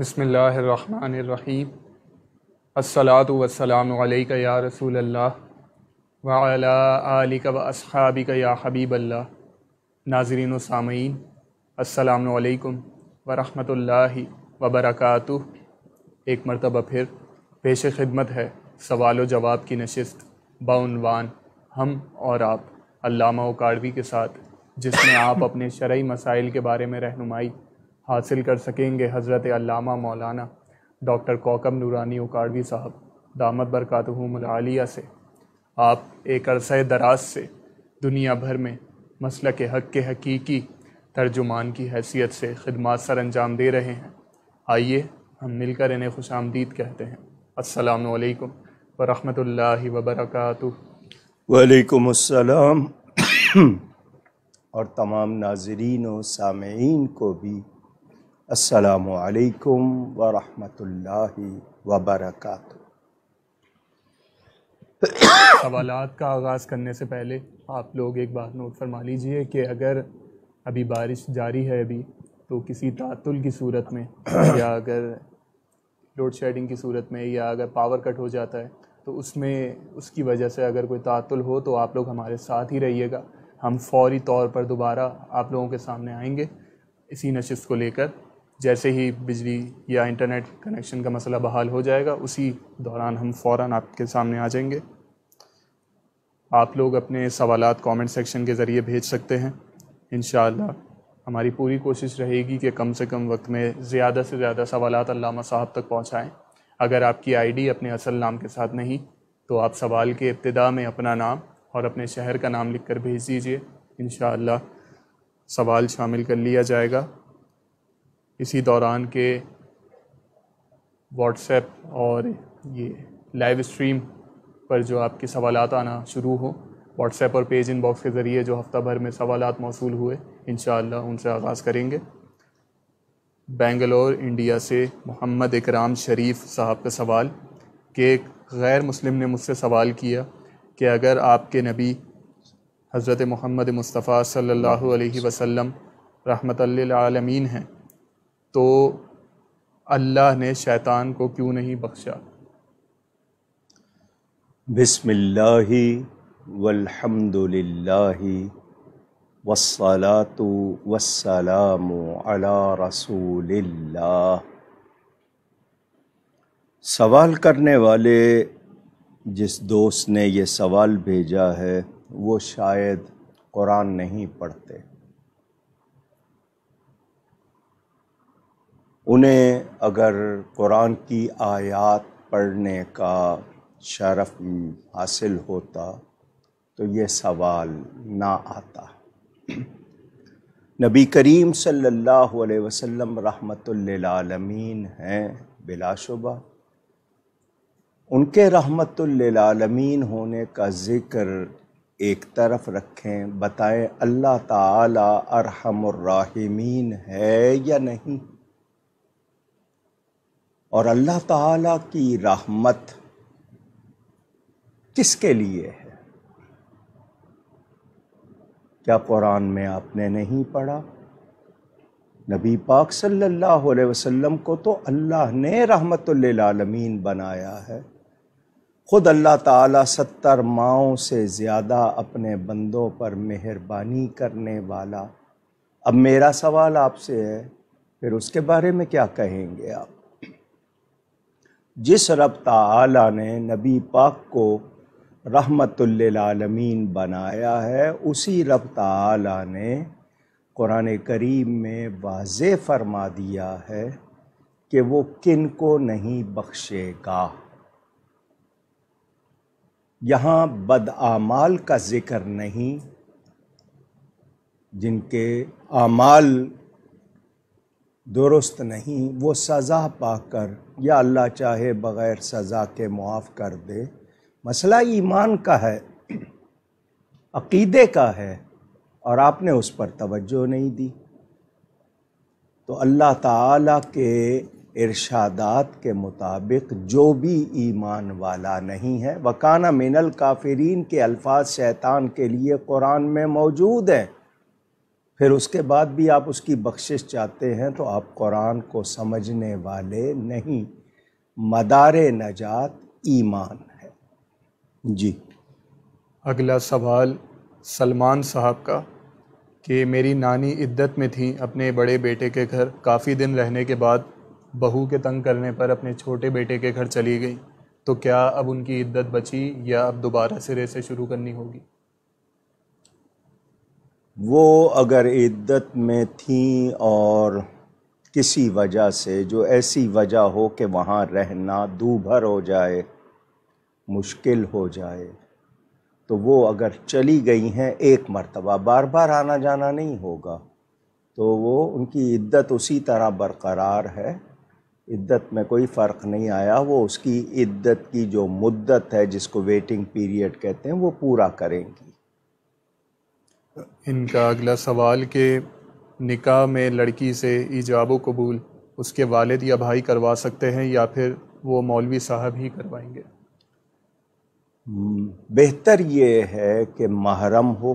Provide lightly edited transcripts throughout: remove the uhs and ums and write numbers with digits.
بسم اللہ الرحمن الرحیم الصلاۃ والسلام علیک یا رسول اللہ وعلی آلک و اصحابک یا حبیب اللہ۔ ناظرین و سامعین، السلام علیکم ورحمۃ اللہ وبرکاتہ۔ ایک مرتبہ پھر پیش خدمت ہے سوال و جواب کی نشست بعنوان ہم اور آپ علامہ اوکاڑوی کے ساتھ، جس میں آپ اپنے شرعی مسائل کے بارے میں رہنمائی حاصل کر سکیں گے حضرت علامہ مولانا ڈاکٹر کوکب نورانی اوکاڑوی صاحب دامت برکاتہم العالیہ سے۔ آپ ایک عرصہ دراز سے دنیا بھر میں مسلک حق کے حقیقی ترجمان کی حیثیت سے خدمات سر انجام دے رہے ہیں۔ آئیے ہم مل کر انہیں خوش آمدید کہتے ہیں۔ السلام علیکم ورحمۃ اللہ وبرکاتہ۔ وعلیکم السلام اور تمام ناظرین و سامعین کو بھی السلام علیکم ورحمۃ اللہ وبرکاتہ۔ سوالات کا آغاز کرنے سے پہلے آپ لوگ ایک بات نوٹ فرما لیجئے کہ اگر ابھی بارش جاری ہے تو کسی تعطل کی صورت میں یا اگر لوڈ شیڈنگ کی صورت میں یا اگر پاور کٹ ہو جاتا ہے تو اس کی وجہ سے اگر کوئی تعطل ہو تو آپ لوگ ہمارے ساتھ ہی رہیے گا۔ ہم فوری طور پر دوبارہ آپ لوگوں کے سامنے آئیں گے اسی نشست کو لے کر۔ جیسے ہی بجلی یا انٹرنیٹ کنیکشن کا مسئلہ بحال ہو جائے گا اسی دوران ہم فوراً آپ کے سامنے آ جائیں گے۔ آپ لوگ اپنے سوالات کامنٹ سیکشن کے ذریعے بھیج سکتے ہیں۔ انشاءاللہ ہماری پوری کوشش رہے گی کہ کم سے کم وقت میں زیادہ سے زیادہ سوالات علامہ صاحب تک پہنچائیں۔ اگر آپ کی آئی ڈی اپنے اصل نام کے ساتھ نہیں تو آپ سوال کے ابتدا میں اپنا نام اور اپنے شہر کا نام لکھ کر بھیج دیجیے۔ انشاءاللہ سوال شامل کر لیا جائے گا۔ اسی دوران کے واٹس ایپ اور یہ لائیو اسٹریم پر جو آپ کے سوالات آنا شروع ہوں، واٹس ایپ اور پیج ان باکس کے ذریعے جو ہفتہ بھر میں سوالات موصول ہوئے انشاءاللہ ان سے آغاز کریں گے۔ بنگلور انڈیا سے محمد اکرام شریف صاحب کا سوال کہ ایک غیر مسلم نے مجھ سے سوال کیا کہ اگر آپ کے نبی حضرت محمد مصطفیٰ صلی اللہ علیہ وسلم رحمت للعالمین ہیں تو اللہ نے شیطان کو کیوں نہیں بخشا؟ بسم اللہ والحمد للہ والصلاة والسلام علی رسول اللہ۔ سوال کرنے والے جس دوست نے یہ سوال بھیجا ہے وہ شاید قرآن نہیں پڑھتے۔ انہیں اگر قرآن کی آیات پڑھنے کا شرف حاصل ہوتا تو یہ سوال نہ آتا۔ نبی کریم صلی اللہ علیہ وسلم رحمت للعالمین ہیں بلا شبہ۔ ان کے رحمت للعالمین ہونے کا ذکر ایک طرف رکھیں، بتائیں اللہ تعالی ارحم الراحمین ہے یا نہیں؟ اور اللہ تعالیٰ کی رحمت کس کے لیے ہے؟ کیا قرآن میں آپ نے نہیں پڑھا؟ نبی پاک صلی اللہ علیہ وسلم کو تو اللہ نے رحمت للعالمین بنایا ہے۔ خود اللہ تعالیٰ 70 ماؤں سے زیادہ اپنے بندوں پر مہربانی کرنے والا۔ اب میرا سوال آپ سے ہے، پھر اس کے بارے میں کیا کہیں گے آپ؟ جس رب تعالیٰ نے نبی پاک کو رحمت للعالمین بنایا ہے اسی رب تعالیٰ نے قرآن کریم میں واضح فرما دیا ہے کہ وہ کن کو نہیں بخشے گا۔ یہاں بداعمال کا ذکر نہیں، جن کے اعمال درست نہیں وہ سزا پا کر یا اللہ چاہے بغیر سزا کے معاف کر دے۔ مسئلہ ایمان کا ہے، عقیدے کا ہے، اور آپ نے اس پر توجہ نہیں دی۔ تو اللہ تعالیٰ کے ارشادات کے مطابق جو بھی ایمان والا نہیں ہے، وَكَانَ مِنَ الْكَافِرِينَ کے الفاظ شیطان کے لیے قرآن میں موجود ہیں۔ پھر اس کے بعد بھی آپ اس کی بخشش چاہتے ہیں تو آپ قرآن کو سمجھنے والے نہیں. مدار نجات ایمان ہے. جی اگلا سوال سلمان صاحب کا کہ میری نانی عدت میں تھیں اپنے بڑے بیٹے کے گھر. کافی دن رہنے کے بعد بہو کے تنگ کرنے پر اپنے چھوٹے بیٹے کے گھر چلی گئیں. تو کیا اب ان کی عدت بچی یا اب دوبارہ سرے سے شروع کرنی ہوگی؟ وہ اگر عدت میں تھیں اور کسی وجہ سے جو ایسی وجہ ہو کہ وہاں رہنا دوبھر ہو جائے، مشکل ہو جائے، تو وہ اگر چلی گئی ہیں ایک مرتبہ، بار بار آنا جانا نہیں ہوگا، تو وہ ان کی عدت اسی طرح برقرار ہے. عدت میں کوئی فرق نہیں آیا. وہ اس کی عدت کی جو مدت ہے جس کو ویٹنگ پیریڈ کہتے ہیں وہ پورا کریں گی. ان کا اگلا سوال کہ نکاح میں لڑکی سے ایجاب و قبول اس کے والد یا بھائی کروا سکتے ہیں یا پھر وہ مولوی صاحب ہی کروائیں گے؟ بہتر یہ ہے کہ محرم ہو.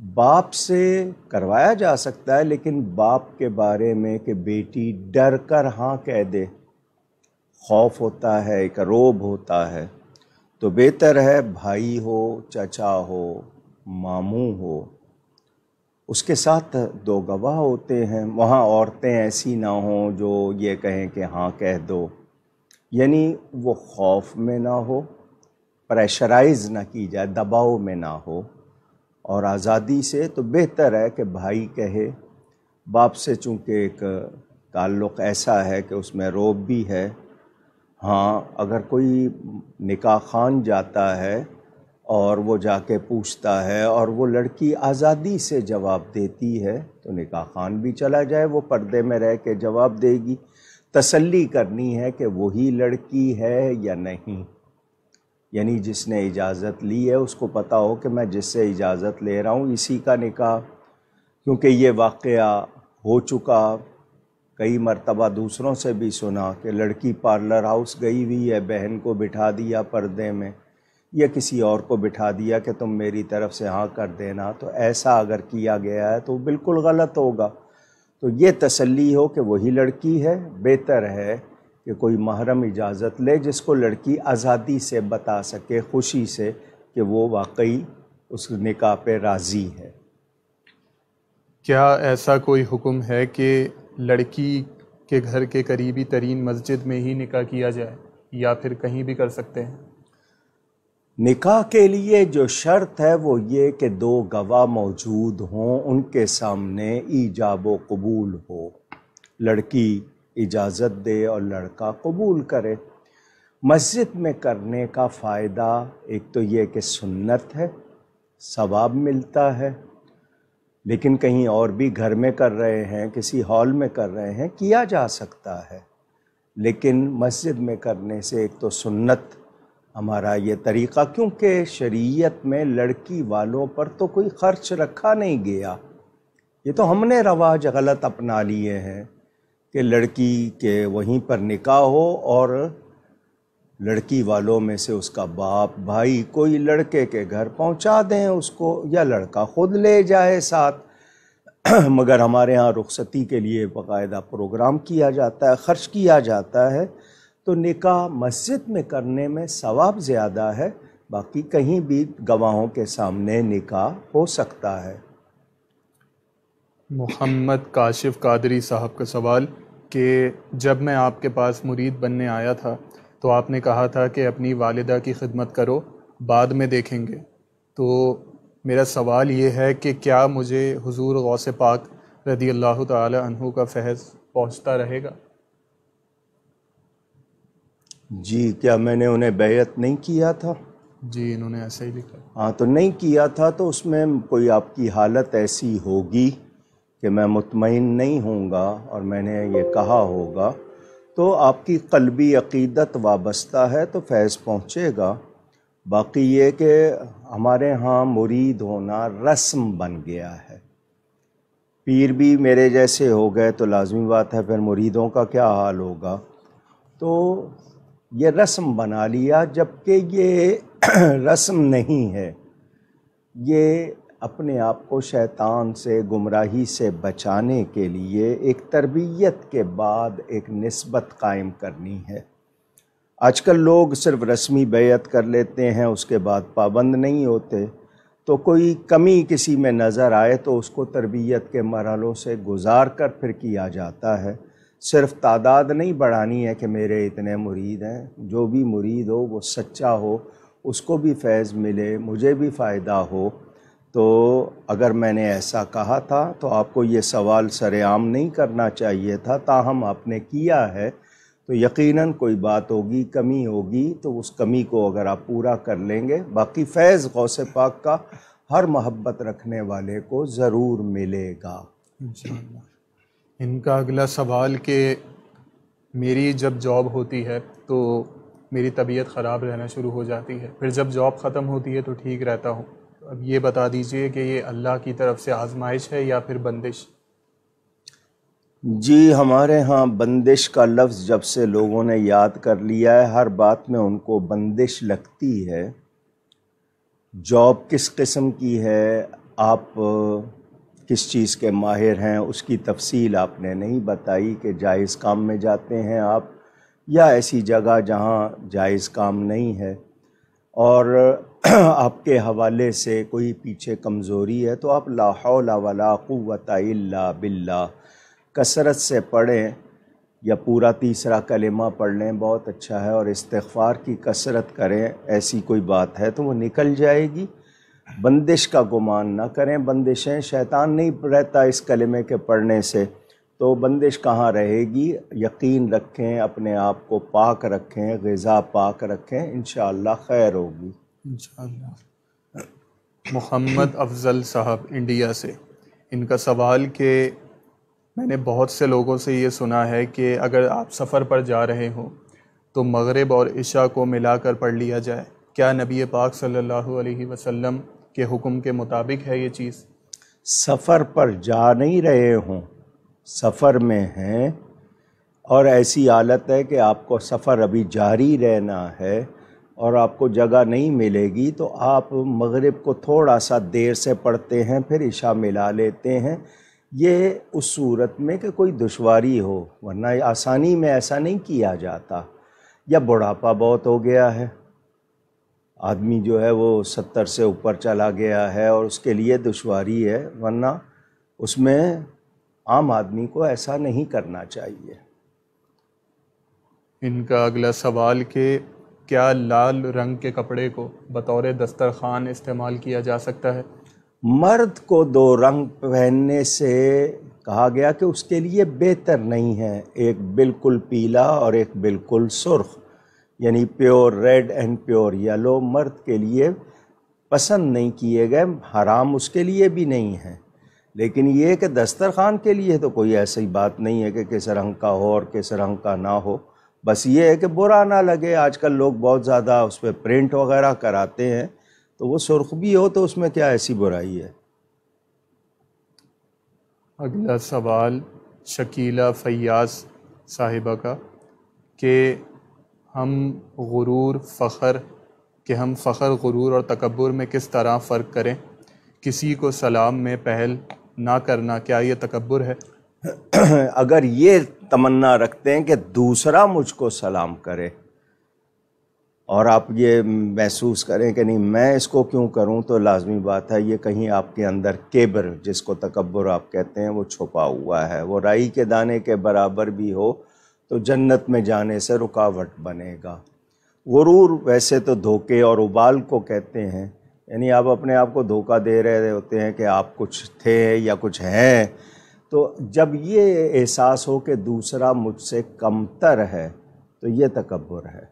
باپ سے کروایا جا سکتا ہے، لیکن باپ کے بارے میں کہ بیٹی ڈر کر ہاں کہہ دے، خوف ہوتا ہے، ایک روب ہوتا ہے، تو بہتر ہے بھائی ہو، چچا ہو، ماموں ہو، اس کے ساتھ 2 گواہ ہوتے ہیں. وہاں عورتیں ایسی نہ ہوں جو یہ کہیں کہ ہاں کہہ دو، یعنی وہ خوف میں نہ ہو، پریشرائز نہ کی جائے، دباؤ میں نہ ہو، اور آزادی سے. تو بہتر ہے کہ بھائی کہے. باپ سے چونکہ ایک تعلق ایسا ہے کہ اس میں روب بھی ہے. ہاں اگر کوئی نکاح خوان جاتا ہے اور وہ جا کے پوچھتا ہے اور وہ لڑکی آزادی سے جواب دیتی ہے تو نکاح خوان بھی چلا جائے، وہ پردے میں رہ کے جواب دے گی. تسلی کرنی ہے کہ وہی لڑکی ہے یا نہیں، یعنی جس نے اجازت لی ہے اس کو پتہ ہو کہ میں جس سے اجازت لے رہا ہوں اسی کا نکاح. کیونکہ یہ واقعہ ہو چکا کئی مرتبہ، دوسروں سے بھی سنا کہ لڑکی پارلر ہاؤس گئی ہوئی ہے، بہن کو بٹھا دیا پردے میں یا کسی اور کو بٹھا دیا کہ تم میری طرف سے ہاں کر دینا. تو ایسا اگر کیا گیا ہے تو بالکل غلط ہوگا. تو یہ تسلی ہو کہ وہی لڑکی ہے. بہتر ہے کہ کوئی محرم اجازت لے جس کو لڑکی آزادی سے بتا سکے، خوشی سے، کہ وہ واقعی اس نکاح پہ راضی ہے. کیا ایسا کوئی حکم ہے کہ لڑکی کے گھر کے قریبی ترین مسجد میں ہی نکاح کیا جائے یا پھر کہیں بھی کر سکتے ہیں؟ نکاح کے لیے جو شرط ہے وہ یہ کہ 2 گواہ موجود ہوں، ان کے سامنے ایجاب و قبول ہو، لڑکی اجازت دے اور لڑکا قبول کرے. مسجد میں کرنے کا فائدہ ایک تو یہ کہ سنت ہے، ثواب ملتا ہے، لیکن کہیں اور بھی گھر میں کر رہے ہیں، کسی ہال میں کر رہے ہیں، کیا جا سکتا ہے. لیکن مسجد میں کرنے سے ایک تو سنت ہمارا یہ طریقہ، کیونکہ شریعت میں لڑکی والوں پر تو کوئی خرچ رکھا نہیں گیا. یہ تو ہم نے رواج غلط اپنا لیے ہیں کہ لڑکی کے وہیں پر نکاح ہو اور لڑکی والوں میں سے اس کا باپ، بھائی، کوئی لڑکے کے گھر پہنچا دیں اس کو، یا لڑکا خود لے جائے ساتھ. مگر ہمارے ہاں رخصتی کے لیے باقاعدہ پروگرام کیا جاتا ہے، خرچ کیا جاتا ہے. تو نکاح مسجد میں کرنے میں ثواب زیادہ ہے، باقی کہیں بھی گواہوں کے سامنے نکاح ہو سکتا ہے. محمد کاشف قادری صاحب کا سوال کہ جب میں آپ کے پاس مرید بننے آیا تھا تو آپ نے کہا تھا کہ اپنی والدہ کی خدمت کرو، بعد میں دیکھیں گے. تو میرا سوال یہ ہے کہ کیا مجھے حضور غوث پاک رضی اللہ تعالی عنہ کا فیض پہنچتا رہے گا؟ جی، کیا میں نے انہیں بیعت نہیں کیا تھا؟ جی انہوں نے ایسا ہی لکھا. ہاں تو نہیں کیا تھا تو اس میں کوئی آپ کی حالت ایسی ہوگی کہ میں مطمئن نہیں ہوں گا اور میں نے یہ کہا ہوگا، تو آپ کی قلبی عقیدت وابستہ ہے تو فیض پہنچے گا. باقی یہ کہ ہمارے ہاں مرید ہونا رسم بن گیا ہے. پیر بھی میرے جیسے ہو گئے تو لازمی بات ہے پھر مریدوں کا کیا حال ہوگا. تو یہ رسم بنا لیا، جبکہ یہ رسم نہیں ہے، یہ اپنے آپ کو شیطان سے، گمراہی سے بچانے کے لیے ایک تربیت کے بعد ایک نسبت قائم کرنی ہے۔ آج کل لوگ صرف رسمی بیعت کر لیتے ہیں، اس کے بعد پابند نہیں ہوتے، تو کوئی کمی کسی میں نظر آئے تو اس کو تربیت کے مرحلوں سے گزار کر پھر کیا جاتا ہے۔ صرف تعداد نہیں بڑھانی ہے کہ میرے اتنے مرید ہیں، جو بھی مرید ہو وہ سچا ہو، اس کو بھی فیض ملے، مجھے بھی فائدہ ہو۔ تو اگر میں نے ایسا کہا تھا تو آپ کو یہ سوال سر عام نہیں کرنا چاہیے تھا، تاہم آپ نے کیا ہے تو یقیناً کوئی بات ہوگی، کمی ہوگی، تو اس کمی کو اگر آپ پورا کر لیں گے، باقی فیض غوث پاک کا ہر محبت رکھنے والے کو ضرور ملے گا انشاءاللہ۔ ان کا اگلا سوال کہ میری جب جاب ہوتی ہے تو میری طبیعت خراب رہنا شروع ہو جاتی ہے، پھر جب جاب ختم ہوتی ہے تو ٹھیک رہتا ہوں۔ اب یہ بتا دیجئے کہ یہ اللہ کی طرف سے آزمائش ہے یا پھر بندش؟ جی، ہمارے ہاں بندش کا لفظ جب سے لوگوں نے یاد کر لیا ہے، ہر بات میں ان کو بندش لگتی ہے۔ جاب کس قسم کی ہے، آپ کس چیز کے ماہر ہیں، اس کی تفصیل آپ نے نہیں بتائی کہ جائز کام میں جاتے ہیں آپ یا ایسی جگہ جہاں جائز کام نہیں ہے، اور آپ کے حوالے سے کوئی پیچھے کمزوری ہے تو آپ لا حول ولا قوت الا باللہ کثرت سے پڑھیں، یا پورا تیسرا کلمہ پڑھ لیں، بہت اچھا ہے، اور استغفار کی کثرت کریں۔ ایسی کوئی بات ہے تو وہ نکل جائے گی۔ بندش کا گمان نہ کریں، بندشیں شیطان نہیں رہتا اس کلمے کے پڑھنے سے، تو بندش کہاں رہے گی؟ یقین رکھیں، اپنے آپ کو پاک رکھیں، غذا پاک رکھیں، انشاءاللہ خیر ہوگی انشاءاللہ۔ محمد افضل صاحب انڈیا سے، ان کا سوال کہ میں نے بہت سے لوگوں سے یہ سنا ہے کہ اگر آپ سفر پر جا رہے ہوں تو مغرب اور عشاء کو ملا کر پڑھ لیا جائے، کیا نبی پاک صلی اللہ علیہ وسلم کے حکم کے مطابق ہے یہ چیز؟ سفر پر جا نہیں رہے ہوں، سفر میں ہیں اور ایسی حالت ہے کہ آپ کو سفر ابھی جاری رہنا ہے اور آپ کو جگہ نہیں ملے گی، تو آپ مغرب کو تھوڑا سا دیر سے پڑھتے ہیں، پھر عشاء ملا لیتے ہیں۔ یہ اس صورت میں کہ کوئی دشواری ہو، ورنہ آسانی میں ایسا نہیں کیا جاتا، یا بڑھاپا بہت ہو گیا ہے، آدمی جو ہے وہ 70 سے اوپر چلا گیا ہے اور اس کے لیے دشواری ہے، ورنہ اس میں عام آدمی کو ایسا نہیں کرنا چاہیے۔ ان کا اگلا سوال کہ کیا لال رنگ کے کپڑے کو بطور دسترخوان استعمال کیا جا سکتا ہے؟ مرد کو 2 رنگ پہننے سے کہا گیا کہ اس کے لیے بہتر نہیں ہے، ایک بالکل پیلا اور ایک بالکل سرخ، یعنی pure red and pure yellow مرد کے لیے پسند نہیں کیے گئے، حرام اس کے لیے بھی نہیں ہے، لیکن یہ کہ دسترخوان کے لیے تو کوئی ایسی بات نہیں ہے کہ کس رنگ کا ہو اور کس رنگ کا نہ ہو، بس یہ ہے کہ برا نہ لگے۔ آج کل لوگ بہت زیادہ اس پہ پرنٹ وغیرہ کراتے ہیں، تو وہ سرخ بھی ہو تو اس میں کیا ایسی برائی ہے۔ اگلا سوال شکیلہ فیاض صاحبہ کا کہ ہم فخر، غرور اور تکبر میں کس طرح فرق کریں؟ کسی کو سلام میں پہل نہ کرنا کیا یہ تکبر ہے؟ اگر یہ تمنا رکھتے ہیں کہ دوسرا مجھ کو سلام کرے اور آپ یہ محسوس کریں کہ نہیں میں اس کو کیوں کروں، تو لازمی بات ہے یہ کہیں آپ کے اندر کبر، جس کو تکبر آپ کہتے ہیں، وہ چھپا ہوا ہے۔ وہ رائی کے دانے کے برابر بھی ہو تو جنت میں جانے سے رکاوٹ بنے گا۔ غرور ویسے تو دھوکے اور ابال کو کہتے ہیں، یعنی آپ اپنے آپ کو دھوکہ دے رہے ہوتے ہیں کہ آپ کچھ تھے یا کچھ ہیں، تو جب یہ احساس ہو کہ دوسرا مجھ سے کمتر ہے تو یہ تکبر ہے،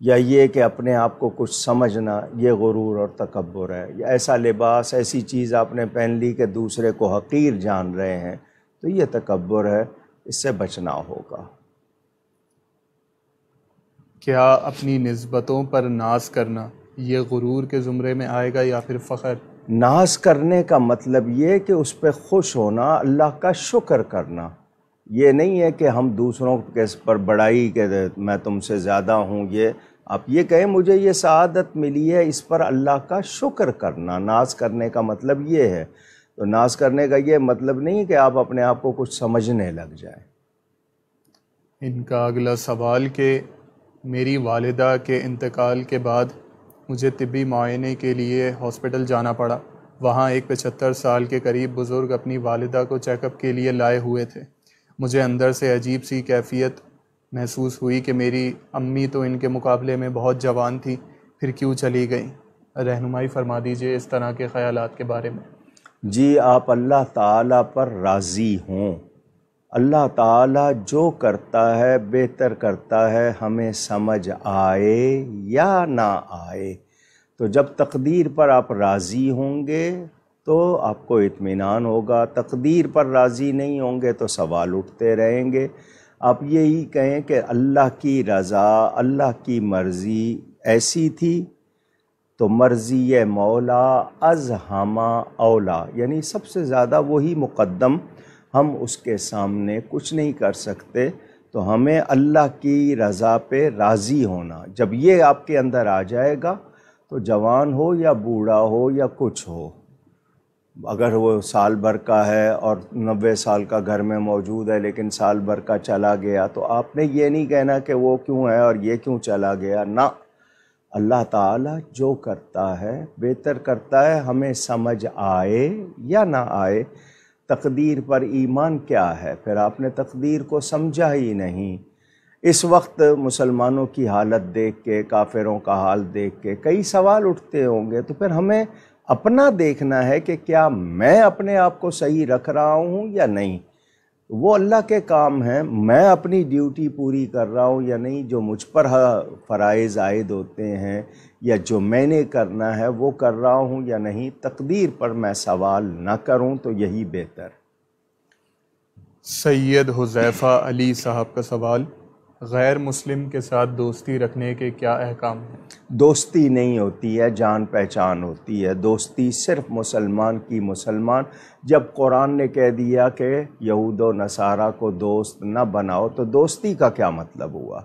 یا یہ کہ اپنے آپ کو کچھ سمجھنا، یہ غرور اور تکبر ہے۔ یا ایسا لباس، ایسی چیز آپ نے پہن لی کہ دوسرے کو حقیر جان رہے ہیں، تو یہ تکبر ہے، اس سے بچنا ہوگا۔ کیا اپنی نسبتوں پر ناز کرنا یہ غرور کے زمرے میں آئے گا یا پھر فخر؟ ناز کرنے کا مطلب یہ کہ اس پہ خوش ہونا، اللہ کا شکر کرنا۔ یہ نہیں ہے کہ ہم دوسروں کے پر بڑائی کہ میں تم سے زیادہ ہوں، یہ آپ یہ کہیں مجھے یہ سعادت ملی ہے، اس پر اللہ کا شکر کرنا۔ ناز کرنے کا مطلب یہ ہے۔ تو ناز کرنے کا یہ مطلب نہیں کہ آپ اپنے آپ کو کچھ سمجھنے لگ جائیں۔ ان کا اگلا سوال کہ میری والدہ کے انتقال کے بعد مجھے طبی معائنے کے لیے ہاسپٹل جانا پڑا۔ وہاں ایک 75 سال کے قریب بزرگ اپنی والدہ کو چیک اپ کے لیے لائے ہوئے تھے۔ مجھے اندر سے عجیب سی کیفیت محسوس ہوئی کہ میری امی تو ان کے مقابلے میں بہت جوان تھی، پھر کیوں چلی گئیں؟ رہنمائی فرما دیجئے اس طرح کے خیالات کے بارے میں۔ جی، آپ اللہ تعالیٰ پر راضی ہوں۔ اللہ تعالیٰ جو کرتا ہے بہتر کرتا ہے، ہمیں سمجھ آئے یا نہ آئے۔ تو جب تقدیر پر آپ راضی ہوں گے تو آپ کو اطمینان ہوگا، تقدیر پر راضی نہیں ہوں گے تو سوال اٹھتے رہیں گے۔ آپ یہی کہیں کہ اللہ کی رضا، اللہ کی مرضی ایسی تھی تو مرضی مولا از ہمہ اولا، یعنی سب سے زیادہ وہی مقدم، ہم اس کے سامنے کچھ نہیں کر سکتے۔ تو ہمیں اللہ کی رضا پہ راضی ہونا، جب یہ آپ کے اندر آ جائے گا تو جوان ہو یا بوڑھا ہو یا کچھ ہو، اگر وہ سال بھر کا ہے اور 90 سال کا گھر میں موجود ہے لیکن سال بھر کا چلا گیا، تو آپ نے یہ نہیں کہنا کہ وہ کیوں ہے اور یہ کیوں چلا گیا، نہ۔ اللہ تعالیٰ جو کرتا ہے بہتر کرتا ہے، ہمیں سمجھ آئے یا نہ آئے۔ تقدیر پر ایمان کیا ہے؟ پھر آپ نے تقدیر کو سمجھا ہی نہیں۔ اس وقت مسلمانوں کی حالت دیکھ کے، کافروں کا حال دیکھ کے کئی سوال اٹھتے ہوں گے، تو پھر ہمیں اپنا دیکھنا ہے کہ کیا میں اپنے آپ کو صحیح رکھ رہا ہوں یا نہیں۔ وہ اللہ کے کام ہیں، میں اپنی ڈیوٹی پوری کر رہا ہوں یا نہیں، جو مجھ پر فرائض عائد ہوتے ہیں یا جو میں نے کرنا ہے وہ کر رہا ہوں یا نہیں۔ تقدیر پر میں سوال نہ کروں تو یہی بہتر۔ سید حذیفہ علی صاحب کا سوال، غیر مسلم کے ساتھ دوستی رکھنے کے کیا احکام ہیں؟ دوستی نہیں ہوتی ہے، جان پہچان ہوتی ہے۔ دوستی صرف مسلمان کی مسلمان۔ جب قرآن نے کہہ دیا کہ یہود و نصارہ کو دوست نہ بناؤ، تو دوستی کا کیا مطلب ہوا؟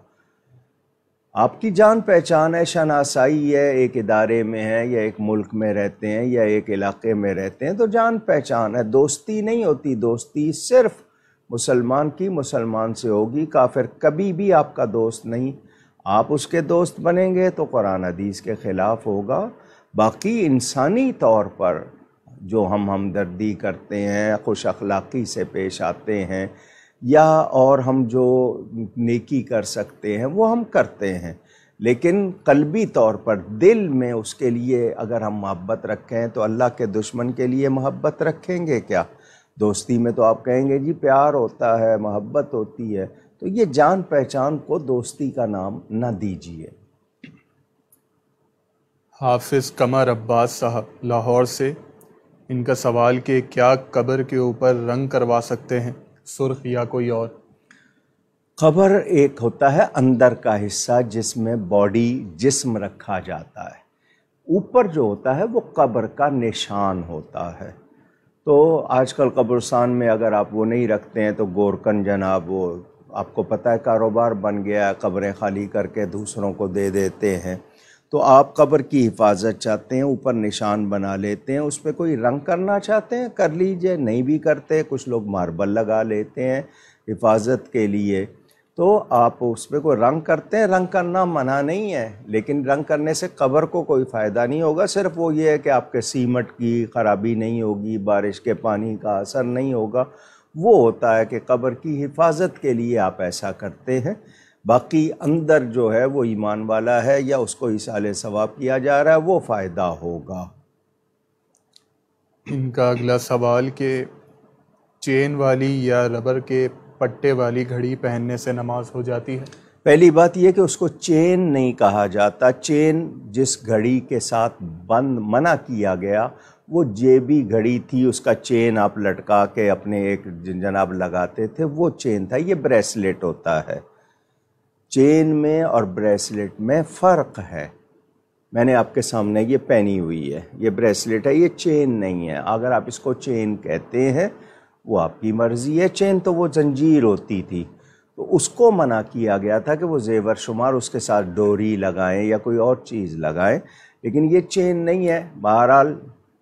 آپ کی جان پہچان ہے، شناسائی ہے، ایک ادارے میں ہے یا ایک ملک میں رہتے ہیں یا ایک علاقے میں رہتے ہیں تو جان پہچان ہے، دوستی نہیں ہوتی۔ دوستی صرف مسلمان کی مسلمان سے ہوگی، کافر کبھی بھی آپ کا دوست نہیں۔ آپ اس کے دوست بنیں گے تو قرآن حدیث کے خلاف ہوگا۔ باقی انسانی طور پر جو ہم ہمدردی کرتے ہیں، خوش اخلاقی سے پیش آتے ہیں، یا اور ہم جو نیکی کر سکتے ہیں وہ ہم کرتے ہیں، لیکن قلبی طور پر دل میں اس کے لیے اگر ہم محبت رکھیں تو اللہ کے دشمن کے لیے محبت رکھیں گے کیا؟ دوستی میں تو آپ کہیں گے جی پیار ہوتا ہے، محبت ہوتی ہے، تو یہ جان پہچان کو دوستی کا نام نہ دیجیے۔ حافظ قمر عباس صاحب لاہور سے، ان کا سوال کہ کیا قبر کے اوپر رنگ کروا سکتے ہیں، سرخ یا کوئی اور؟ قبر ایک ہوتا ہے اندر کا حصہ جس میں باڈی جسم رکھا جاتا ہے، اوپر جو ہوتا ہے وہ قبر کا نشان ہوتا ہے۔ تو آج کل قبرستان میں اگر آپ وہ نہیں رکھتے ہیں تو گورکن جناب، وہ آپ کو پتہ ہے کاروبار بن گیا ہے، قبریں خالی کر کے دوسروں کو دے دیتے ہیں۔ تو آپ قبر کی حفاظت چاہتے ہیں، اوپر نشان بنا لیتے ہیں، اس پہ کوئی رنگ کرنا چاہتے ہیں کر لیجئے، نہیں بھی کرتے، کچھ لوگ ماربل لگا لیتے ہیں حفاظت کے لیے، تو آپ اس پہ کوئی رنگ کرتے ہیں، رنگ کرنا منع نہیں ہے، لیکن رنگ کرنے سے قبر کو کوئی فائدہ نہیں ہوگا، صرف وہ یہ ہے کہ آپ کے سیمٹ کی خرابی نہیں ہوگی، بارش کے پانی کا اثر نہیں ہوگا۔ وہ ہوتا ہے کہ قبر کی حفاظت کے لیے آپ ایسا کرتے ہیں، باقی اندر جو ہے وہ ایمان والا ہے یا اس کو ایصال ثواب کیا جا رہا ہے، وہ فائدہ ہوگا۔ ان کا اگلا سوال کہ چین والی یا ربر کے پٹے والی گھڑی پہننے سے نماز ہو جاتی ہے؟ پہلی بات یہ کہ اس کو چین نہیں کہا جاتا۔ چین جس گھڑی کے ساتھ بند منع کیا گیا وہ جیبی گھڑی تھی، اس کا چین آپ لٹکا کے اپنے ایک جناب لگاتے تھے، وہ چین تھا۔ یہ بریسلیٹ ہوتا ہے، چین میں اور بریسلیٹ میں فرق ہے۔ میں نے آپ کے سامنے یہ پہنی ہوئی ہے، یہ بریسلیٹ ہے، یہ چین نہیں ہے۔ اگر آپ اس کو چین کہتے ہیں وہ آپ کی مرضی ہے، چین تو وہ زنجیر ہوتی تھی، تو اس کو منع کیا گیا تھا کہ وہ زیور شمار اس کے ساتھ ڈوری لگائیں یا کوئی اور چیز لگائیں، لیکن یہ چین نہیں ہے۔ بہرحال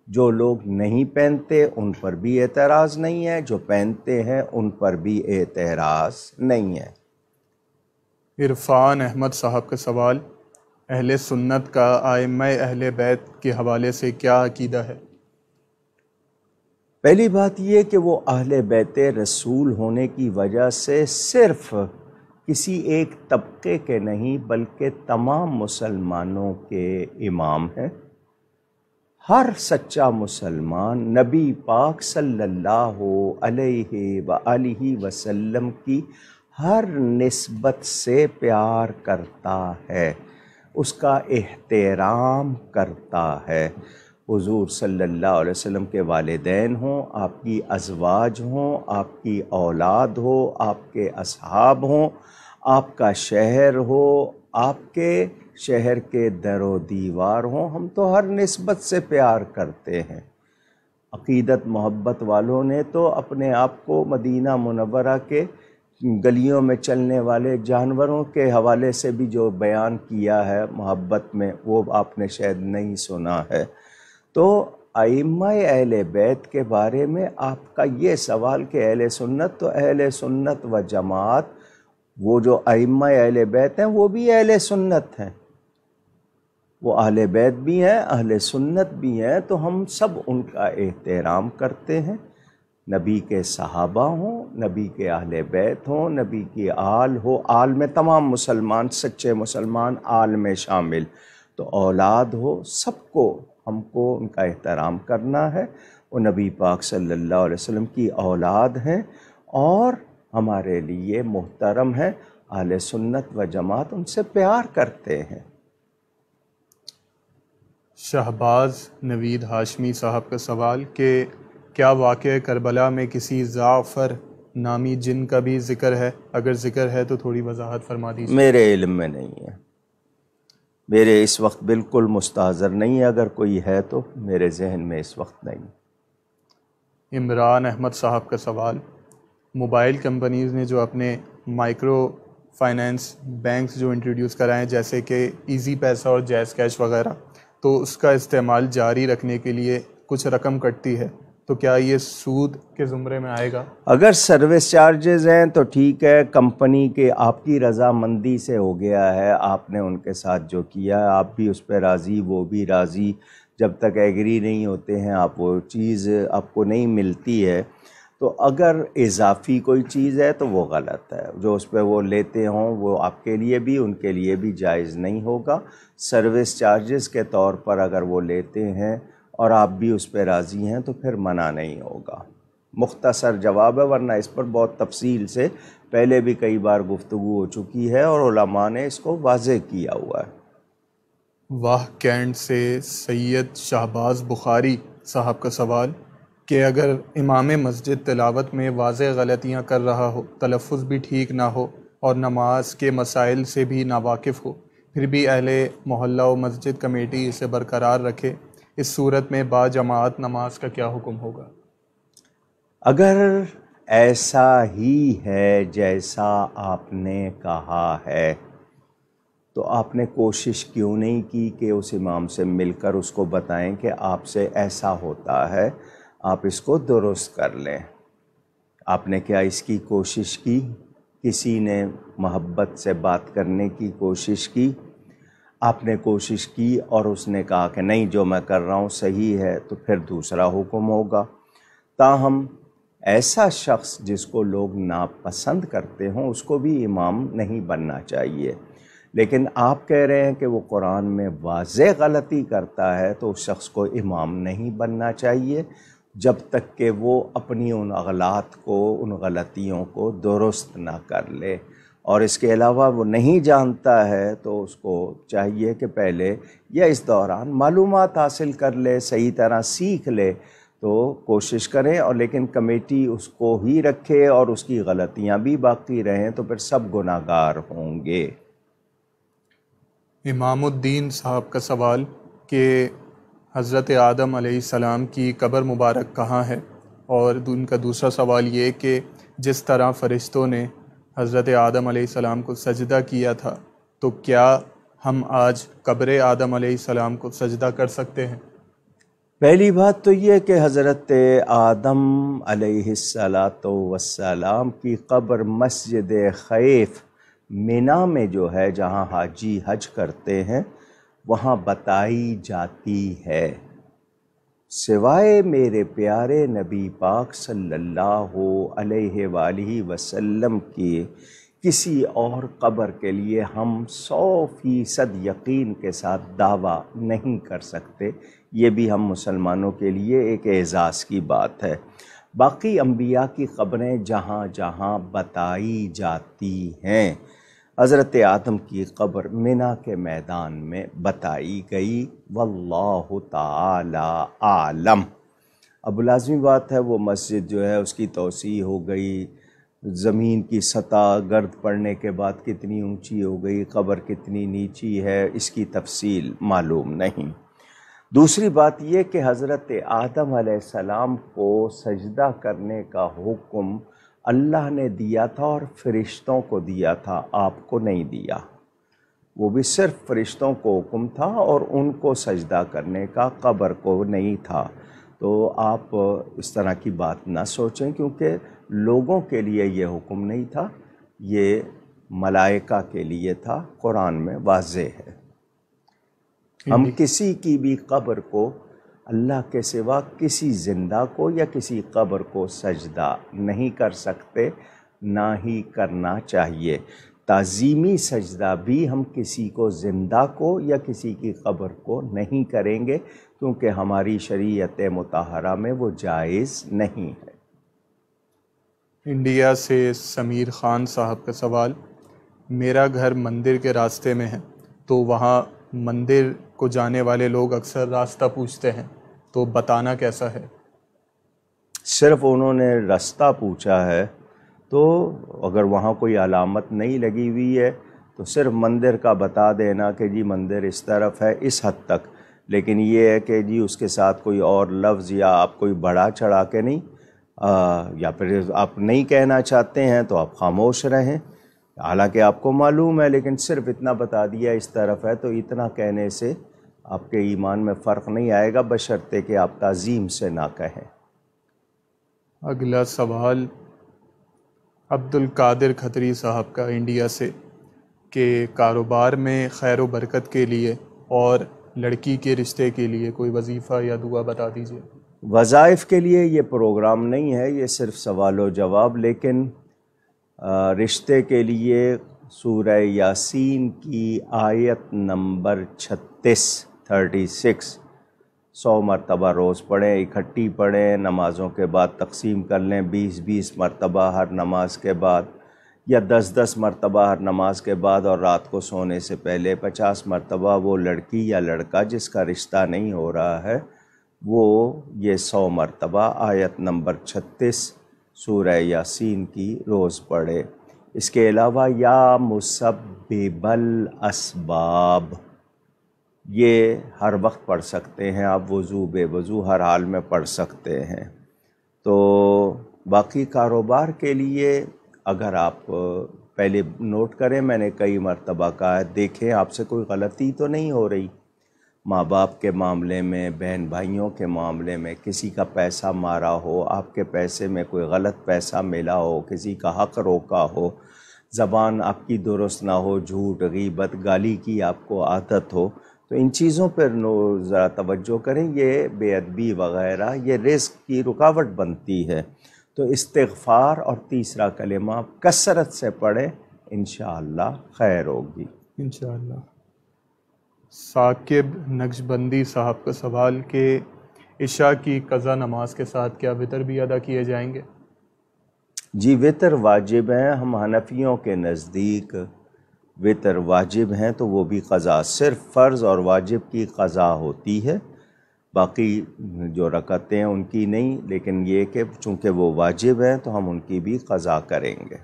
جو لوگ نہیں پہنتے ان پر بھی اعتراض نہیں ہے، جو پہنتے ہیں ان پر بھی اعتراض نہیں ہے۔ عرفان احمد صاحب کا سوال، اہل سنت کا ائمہ اہل بیت کے حوالے سے کیا عقیدہ ہے؟ پہلی بات یہ کہ وہ اہل بیت رسول ہونے کی وجہ سے صرف کسی ایک طبقے کے نہیں بلکہ تمام مسلمانوں کے امام ہیں۔ ہر سچا مسلمان نبی پاک صلی اللہ علیہ وآلہ وسلم کی ہر نسبت سے پیار کرتا ہے، اس کا احترام کرتا ہے۔ حضور صلی اللہ علیہ وسلم کے والدین ہوں، آپ کی ازواج ہوں، آپ کی اولاد ہو، آپ کے اصحاب ہوں، آپ کا شہر ہو، آپ کے شہر کے در و دیوار ہوں، ہم تو ہر نسبت سے پیار کرتے ہیں۔ عقیدت محبت والوں نے تو اپنے آپ کو مدینہ منورہ کے گلیوں میں چلنے والے جانوروں کے حوالے سے بھی جو بیان کیا ہے محبت میں، وہ آپ نے شاید نہیں سنا ہے۔ تو ائمہ اہل بیت کے بارے میں آپ کا یہ سوال کہ اہل سنت، تو اہل سنت و جماعت، وہ جو ائمہ اہل بیت ہیں وہ بھی اہل سنت ہیں، وہ اہل بیت بھی ہیں، اہل سنت بھی ہیں، تو ہم سب ان کا احترام کرتے ہیں۔ نبی کے صحابہ ہوں، نبی کے اہل بیت ہوں، نبی کی آل ہو، آل میں تمام مسلمان، سچے مسلمان آل میں شامل، تو اولاد ہو، سب کو ہم کو ان کا احترام کرنا ہے۔ وہ نبی پاک صلی اللہ علیہ وسلم کی اولاد ہیں اور ہمارے لیے محترم ہیں۔ اہل سنت و جماعت ان سے پیار کرتے ہیں۔ شہباز نوید ہاشمی صاحب کا سوال کہ کیا واقعہ کربلا میں کسی زعفر نامی جن کا بھی ذکر ہے؟ اگر ذکر ہے تو تھوڑی وضاحت فرما دیجیے۔ میرے علم میں نہیں ہے، میرے اس وقت بالکل مستحضر نہیں ہے، اگر کوئی ہے تو میرے ذہن میں اس وقت نہیں۔ عمران احمد صاحب کا سوال، موبائل کمپنیز نے جو اپنے مائکرو فائنانس بینکس جو انٹروڈیوس کرائے جیسے کہ ایزی پیسہ اور جیز کیش وغیرہ، تو اس کا استعمال جاری رکھنے کے لیے کچھ رقم کٹتی ہے، تو کیا یہ سود کے زمرے میں آئے گا؟ اگر سروس چارجز ہیں تو ٹھیک ہے، کمپنی کے آپ کی رضامندی سے ہو گیا ہے، آپ نے ان کے ساتھ جو کیا ہے آپ بھی اس پہ راضی، وہ بھی راضی، جب تک ایگری نہیں ہوتے ہیں آپ وہ چیز آپ کو نہیں ملتی ہے، تو اگر اضافی کوئی چیز ہے تو وہ غلط ہے، جو اس پہ وہ لیتے ہوں وہ آپ کے لیے بھی ان کے لیے بھی جائز نہیں ہوگا۔ سروس چارجز کے طور پر اگر وہ لیتے ہیں اور آپ بھی اس پہ راضی ہیں تو پھر منع نہیں ہوگا۔ مختصر جواب ہے، ورنہ اس پر بہت تفصیل سے پہلے بھی کئی بار گفتگو ہو چکی ہے اور علماء نے اس کو واضح کیا ہوا ہے۔ واہ کینٹ سے سید شہباز بخاری صاحب کا سوال کہ اگر امام مسجد تلاوت میں واضح غلطیاں کر رہا ہو، تلفظ بھی ٹھیک نہ ہو اور نماز کے مسائل سے بھی ناواقف ہو، پھر بھی اہل محلہ و مسجد کمیٹی اسے برقرار رکھے، اس صورت میں با جماعت نماز کا کیا حکم ہوگا؟ اگر ایسا ہی ہے جیسا آپ نے کہا ہے تو آپ نے کوشش کیوں نہیں کی کہ اس امام سے مل کر اس کو بتائیں کہ آپ سے ایسا ہوتا ہے، آپ اس کو درست کر لیں؟ آپ نے کیا اس کی کوشش کی؟ کسی نے محبت سے بات کرنے کی کوشش کی؟ آپ نے کوشش کی اور اس نے کہا کہ نہیں جو میں کر رہا ہوں صحیح ہے، تو پھر دوسرا حکم ہوگا۔ تاہم ایسا شخص جس کو لوگ ناپسند کرتے ہوں اس کو بھی امام نہیں بننا چاہیے، لیکن آپ کہہ رہے ہیں کہ وہ قرآن میں واضح غلطی کرتا ہے تو اس شخص کو امام نہیں بننا چاہیے جب تک کہ وہ اپنی ان اغلاط کو، ان غلطیوں کو درست نہ کر لے، اور اس کے علاوہ وہ نہیں جانتا ہے تو اس کو چاہیے کہ پہلے یا اس دوران معلومات حاصل کر لے، صحیح طرح سیکھ لے، تو کوشش کریں، اور لیکن کمیٹی اس کو ہی رکھے اور اس کی غلطیاں بھی باقی رہیں تو پھر سب گناہگار ہوں گے۔ امام الدین صاحب کا سوال کہ حضرت آدم علیہ السلام کی قبر مبارک کہاں ہے، اور ان کا دوسرا سوال یہ کہ جس طرح فرشتوں نے حضرت آدم علیہ السلام کو سجدہ کیا تھا، تو کیا ہم آج قبر آدم علیہ السلام کو سجدہ کر سکتے ہیں؟ پہلی بات تو یہ کہ حضرت آدم علیہ السلام کی قبر مسجد خیف مینا میں جو ہے، جہاں حاجی حج کرتے ہیں، وہاں بتائی جاتی ہے۔ سوائے میرے پیارے نبی پاک صلی اللہ علیہ وآلہ وسلم کی کسی اور قبر کے لیے ہم 100% یقین کے ساتھ دعویٰ نہیں کر سکتے۔ یہ بھی ہم مسلمانوں کے لیے ایک اعزاز کی بات ہے۔ باقی انبیاء کی قبریں جہاں جہاں بتائی جاتی ہیں، حضرت آدم کی قبر مینا کے میدان میں بتائی گئی، واللہ تعالی عالم۔ اب لازمی بات ہے وہ مسجد جو ہے اس کی توسیع ہو گئی، زمین کی سطح گرد پڑنے کے بعد کتنی اونچی ہو گئی، قبر کتنی نیچی ہے، اس کی تفصیل معلوم نہیں۔ دوسری بات یہ کہ حضرت آدم علیہ السلام کو سجدہ کرنے کا حکم اللہ نے دیا تھا اور فرشتوں کو دیا تھا، آپ کو نہیں دیا۔ وہ بھی صرف فرشتوں کو حکم تھا اور ان کو سجدہ کرنے کا، قبر کو نہیں تھا۔ تو آپ اس طرح کی بات نہ سوچیں، کیونکہ لوگوں کے لیے یہ حکم نہیں تھا، یہ ملائکہ کے لیے تھا، قرآن میں واضح ہے۔ ہم کسی کی بھی قبر کو، اللہ کے سوا کسی زندہ کو یا کسی قبر کو سجدہ نہیں کر سکتے، نہ ہی کرنا چاہیے۔ تعظیمی سجدہ بھی ہم کسی کو زندہ کو یا کسی کی قبر کو نہیں کریں گے، کیونکہ ہماری شریعت مطہرہ میں وہ جائز نہیں ہے۔ انڈیا سے سمیر خان صاحب کا سوال، میرا گھر مندر کے راستے میں ہے، تو وہاں مندر کو جانے والے لوگ اکثر راستہ پوچھتے ہیں، تو بتانا کیسا ہے؟ صرف انہوں نے راستہ پوچھا ہے، تو اگر وہاں کوئی علامت نہیں لگی ہوئی ہے تو صرف مندر کا بتا دینا کہ جی مندر اس طرف ہے، اس حد تک۔ لیکن یہ ہے کہ جی اس کے ساتھ کوئی اور لفظ یا آپ کوئی بڑھا چڑھا کے نہیں، یا پھر آپ نہیں کہنا چاہتے ہیں تو آپ خاموش رہیں، حالانکہ آپ کو معلوم ہے، لیکن صرف اتنا بتا دیا اس طرف ہے، تو اتنا کہنے سے آپ کے ایمان میں فرق نہیں آئے گا، بشرطے کہ آپ تعظیم سے نہ کہیں۔ اگلا سوال عبد القادر کھتری صاحب کا انڈیا سے، کہ کاروبار میں خیر و برکت کے لیے اور لڑکی کے رشتے کے لیے کوئی وظیفہ یا دعا بتا دیجیے۔ وظائف کے لیے یہ پروگرام نہیں ہے، یہ صرف سوال و جواب، لیکن رشتے کے لیے سورہ یاسین کی آیت نمبر 36 100 مرتبہ روز پڑھیں، اکٹھی پڑھیں، نمازوں کے بعد تقسیم کر لیں، 20 مرتبہ ہر نماز کے بعد، یا 10 مرتبہ ہر نماز کے بعد، اور رات کو سونے سے پہلے 50 مرتبہ وہ لڑکی یا لڑکا جس کا رشتہ نہیں ہو رہا ہے وہ یہ 100 مرتبہ آیت نمبر 36 سورہ یاسین کی روز پڑھے۔ اس کے علاوہ یا مسبب الاسباب، یہ ہر وقت پڑھ سکتے ہیں آپ، وضو بے وضو ہر حال میں پڑھ سکتے ہیں۔ تو باقی کاروبار کے لیے اگر آپ پہلے نوٹ کریں، میں نے کئی مرتبہ کہا ہے، دیکھیں آپ سے کوئی غلطی تو نہیں ہو رہی، ماں باپ کے معاملے میں، بہن بھائیوں کے معاملے میں، کسی کا پیسہ مارا ہو، آپ کے پیسے میں کوئی غلط پیسہ ملا ہو، کسی کا حق روکا ہو، زبان آپ کی درست نہ ہو، جھوٹ، غیبت، گالی کی آپ کو عادت ہو، تو ان چیزوں پر ذرا توجہ کریں۔ یہ بے ادبی وغیرہ یہ رزق کی رکاوٹ بنتی ہے، تو استغفار اور تیسرا کلمہ کثرت سے پڑھیں، انشاءاللہ خیر ہوگی۔ انشاءاللہ۔ ثاقب نقشبندی صاحب کا سوال، کہ عشاء کی قضا نماز کے ساتھ کیا وتر بھی ادا کیے جائیں گے؟ جی وتر واجب ہیں، ہم حنفیوں کے نزدیک وتر واجب ہیں، تو وہ بھی قضا، صرف فرض اور واجب کی قضا ہوتی ہے، باقی جو رکعتیں ہیں ان کی نہیں، لیکن یہ کہ چونکہ وہ واجب ہیں تو ہم ان کی بھی قضا کریں گے۔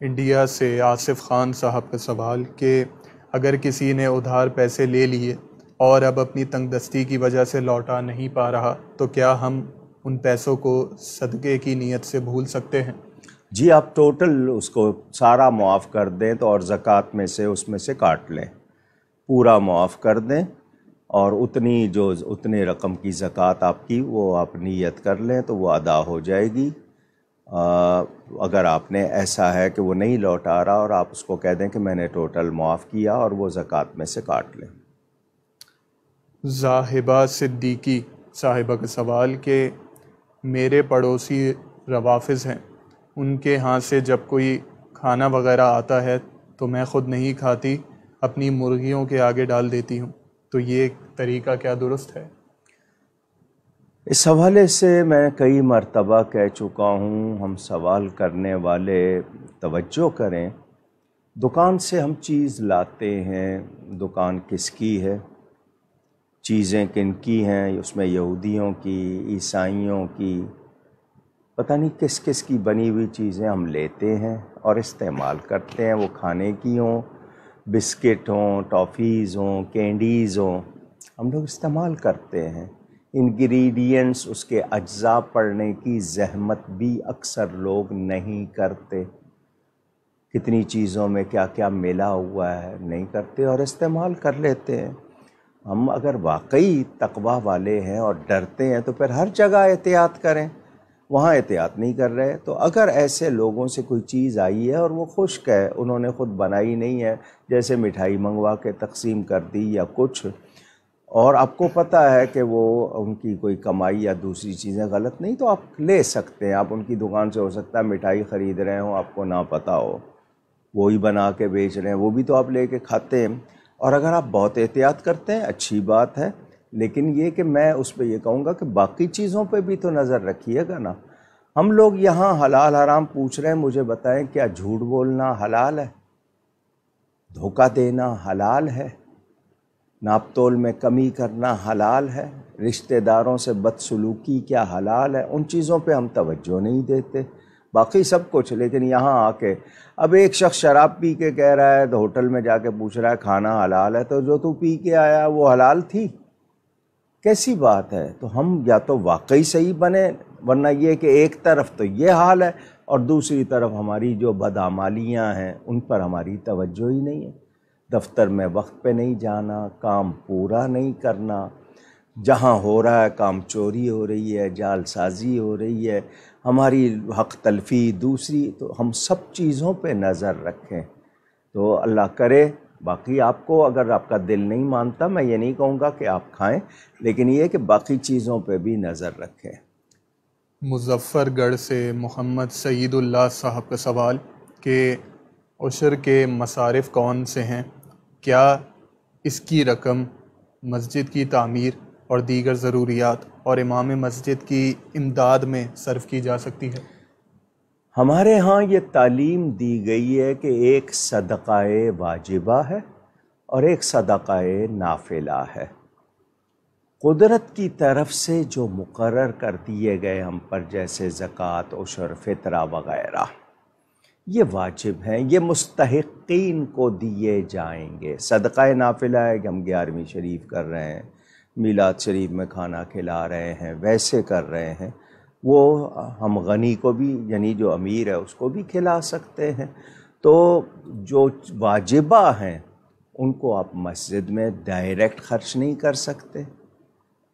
انڈیا سے آصف خان صاحب کا سوال، کہ اگر کسی نے ادھار پیسے لے لیے اور اب اپنی تنگ دستی کی وجہ سے لوٹا نہیں پا رہا، تو کیا ہم ان پیسوں کو صدقے کی نیت سے بھول سکتے ہیں؟ جی آپ ٹوٹل اس کو سارا معاف کر دیں تو اور زکوٰۃ میں سے اس میں سے کاٹ لیں، پورا معاف کر دیں اور اتنی رقم کی زکوٰۃ آپ کی وہ آپ نیت کر لیں تو وہ ادا ہو جائے گی۔ اگر آپ نے ایسا ہے کہ وہ نہیں لوٹا رہا اور آپ اس کو کہہ دیں کہ میں نے ٹوٹل معاف کیا اور وہ زکوٰۃ میں سے کاٹ لیں۔ زاہبہ صدیقی صاحبہ کا سوال کہ میرے پڑوسی روافظ ہیں، ان کے ہاں سے جب کوئی کھانا وغیرہ آتا ہے تو میں خود نہیں کھاتی، اپنی مرغیوں کے آگے ڈال دیتی ہوں، تو یہ طریقہ کیا درست ہے؟ اس حوالے سے میں کئی مرتبہ کہہ چکا ہوں، ہم سوال کرنے والے توجہ کریں، دکان سے ہم چیز لاتے ہیں، دکان کس کی ہے، چیزیں کن کی ہیں، اس میں یہودیوں کی، عیسائیوں کی، پتہ نہیں کس کس کی بنی ہوئی چیزیں ہم لیتے ہیں اور استعمال کرتے ہیں، وہ کھانے کی ہوں، بسکٹ ہوں، ٹافیز ہوں، کینڈیز ہوں، ہم لوگ استعمال کرتے ہیں۔ انگریڈینٹس اس کے اجزاء پڑھنے کی زحمت بھی اکثر لوگ نہیں کرتے، کتنی چیزوں میں کیا کیا ملا ہوا ہے نہیں کرتے اور استعمال کر لیتے ہیں۔ ہم اگر واقعی تقویٰ والے ہیں اور ڈرتے ہیں تو پھر ہر جگہ احتیاط کریں، وہاں احتیاط نہیں کر رہے تو اگر ایسے لوگوں سے کوئی چیز آئی ہے اور وہ خشک ہے، انہوں نے خود بنائی نہیں ہے، جیسے مٹھائی منگوا کے تقسیم کر دی یا کچھ، اور آپ کو پتہ ہے کہ وہ ان کی کوئی کمائی یا دوسری چیزیں غلط نہیں، تو آپ لے سکتے ہیں، آپ ان کی دکان سے ہو سکتا ہے مٹھائی خرید رہے ہوں، آپ کو نہ پتہ ہو، وہی بنا کے بیچ رہے ہیں، وہ بھی تو آپ لے کے کھاتے ہیں، اور اگر آپ بہت احتیاط کرتے ہیں اچھی بات ہے، لیکن یہ کہ میں اس پہ یہ کہوں گا کہ باقی چیزوں پہ بھی تو نظر رکھیے گا نا۔ ہم لوگ یہاں حلال حرام پوچھ رہے ہیں، مجھے بتائیں کیا جھوٹ بولنا حلال ہے؟ دھوکہ دینا حلال ہے؟ ناپ تول میں کمی کرنا حلال ہے؟ رشتہ داروں سے بدسلوکی کیا حلال ہے؟ ان چیزوں پہ ہم توجہ نہیں دیتے، باقی سب کچھ، لیکن یہاں آ کے اب ایک شخص شراب پی کے کہہ رہا ہے تو ہوٹل میں جا کے پوچھ رہا ہے کھانا حلال ہے، تو جو تو پی کے آیا وہ حلال تھی؟ کیسی بات ہے؟ تو ہم یا تو واقعی صحیح بنے، ورنہ یہ کہ ایک طرف تو یہ حال ہے اور دوسری طرف ہماری جو بدعمالیاں ہیں ان پر ہماری توجہ ہی نہیں ہے، دفتر میں وقت پہ نہیں جانا، کام پورا نہیں کرنا، جہاں ہو رہا ہے کام چوری ہو رہی ہے، جعل سازی ہو رہی ہے، ہماری حق تلفی دوسری، تو ہم سب چیزوں پہ نظر رکھیں تو اللہ کرے۔ باقی آپ کو اگر آپ کا دل نہیں مانتا، میں یہ نہیں کہوں گا کہ آپ کھائیں، لیکن یہ کہ باقی چیزوں پہ بھی نظر رکھیں۔ مظفر گڑھ سے محمد سعید اللہ صاحب کا سوال کہ عشر کے مصارف کون سے ہیں؟ کیا اس کی رقم مسجد کی تعمیر اور دیگر ضروریات اور امام مسجد کی امداد میں صرف کی جا سکتی ہے؟ ہمارے ہاں یہ تعلیم دی گئی ہے کہ ایک صدقہ واجبہ ہے اور ایک صدقہ نافلہ ہے۔ قدرت کی طرف سے جو مقرر کر دیے گئے ہم پر، جیسے زکوٰۃ، عشر، فطرہ وغیرہ، یہ واجب ہیں، یہ مستحقین کو دیے جائیں گے۔ صدقہ نافلہ ہے کہ ہم 11ویں شریف کر رہے ہیں، میلاد شریف میں کھانا کھلا رہے ہیں، ویسے کر رہے ہیں، وہ ہم غنی کو بھی، یعنی جو امیر ہے اس کو بھی کھلا سکتے ہیں۔ تو جو واجبہ ہیں ان کو آپ مسجد میں ڈائریکٹ خرچ نہیں کر سکتے،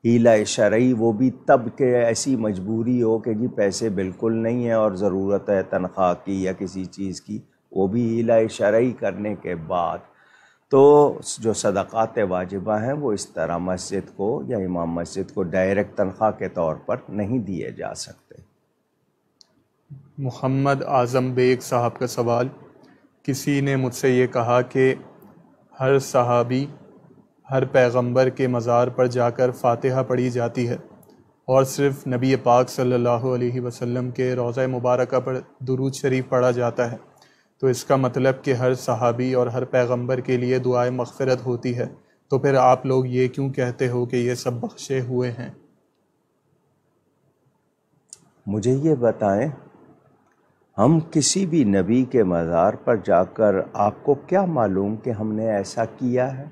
ہیلہ شرعی وہ بھی تب کہ ایسی مجبوری ہو کہ جی پیسے بالکل نہیں ہیں اور ضرورت ہے تنخواہ کی یا کسی چیز کی، وہ بھی ہیلہ شرعی کرنے کے بعد تو جو صدقات واجبہ ہیں وہ اس طرح مسجد کو یا امام مسجد کو ڈائریکٹ تنخواہ کے طور پر نہیں دیے جا سکتے۔ محمد اعظم بیگ صاحب کا سوال، کسی نے مجھ سے یہ کہا کہ ہر صحابی، ہر پیغمبر کے مزار پر جا کر فاتحہ پڑھی جاتی ہے اور صرف نبی پاک صلی اللہ علیہ وسلم کے روضہ مبارکہ پر درود شریف پڑھا جاتا ہے، تو اس کا مطلب کہ ہر صحابی اور ہر پیغمبر کے لیے دعائے مغفرت ہوتی ہے، تو پھر آپ لوگ یہ کیوں کہتے ہو کہ یہ سب بخشے ہوئے ہیں؟ مجھے یہ بتائیں، ہم کسی بھی نبی کے مزار پر جا کر آپ کو کیا معلوم کہ ہم نے ایسا کیا ہے،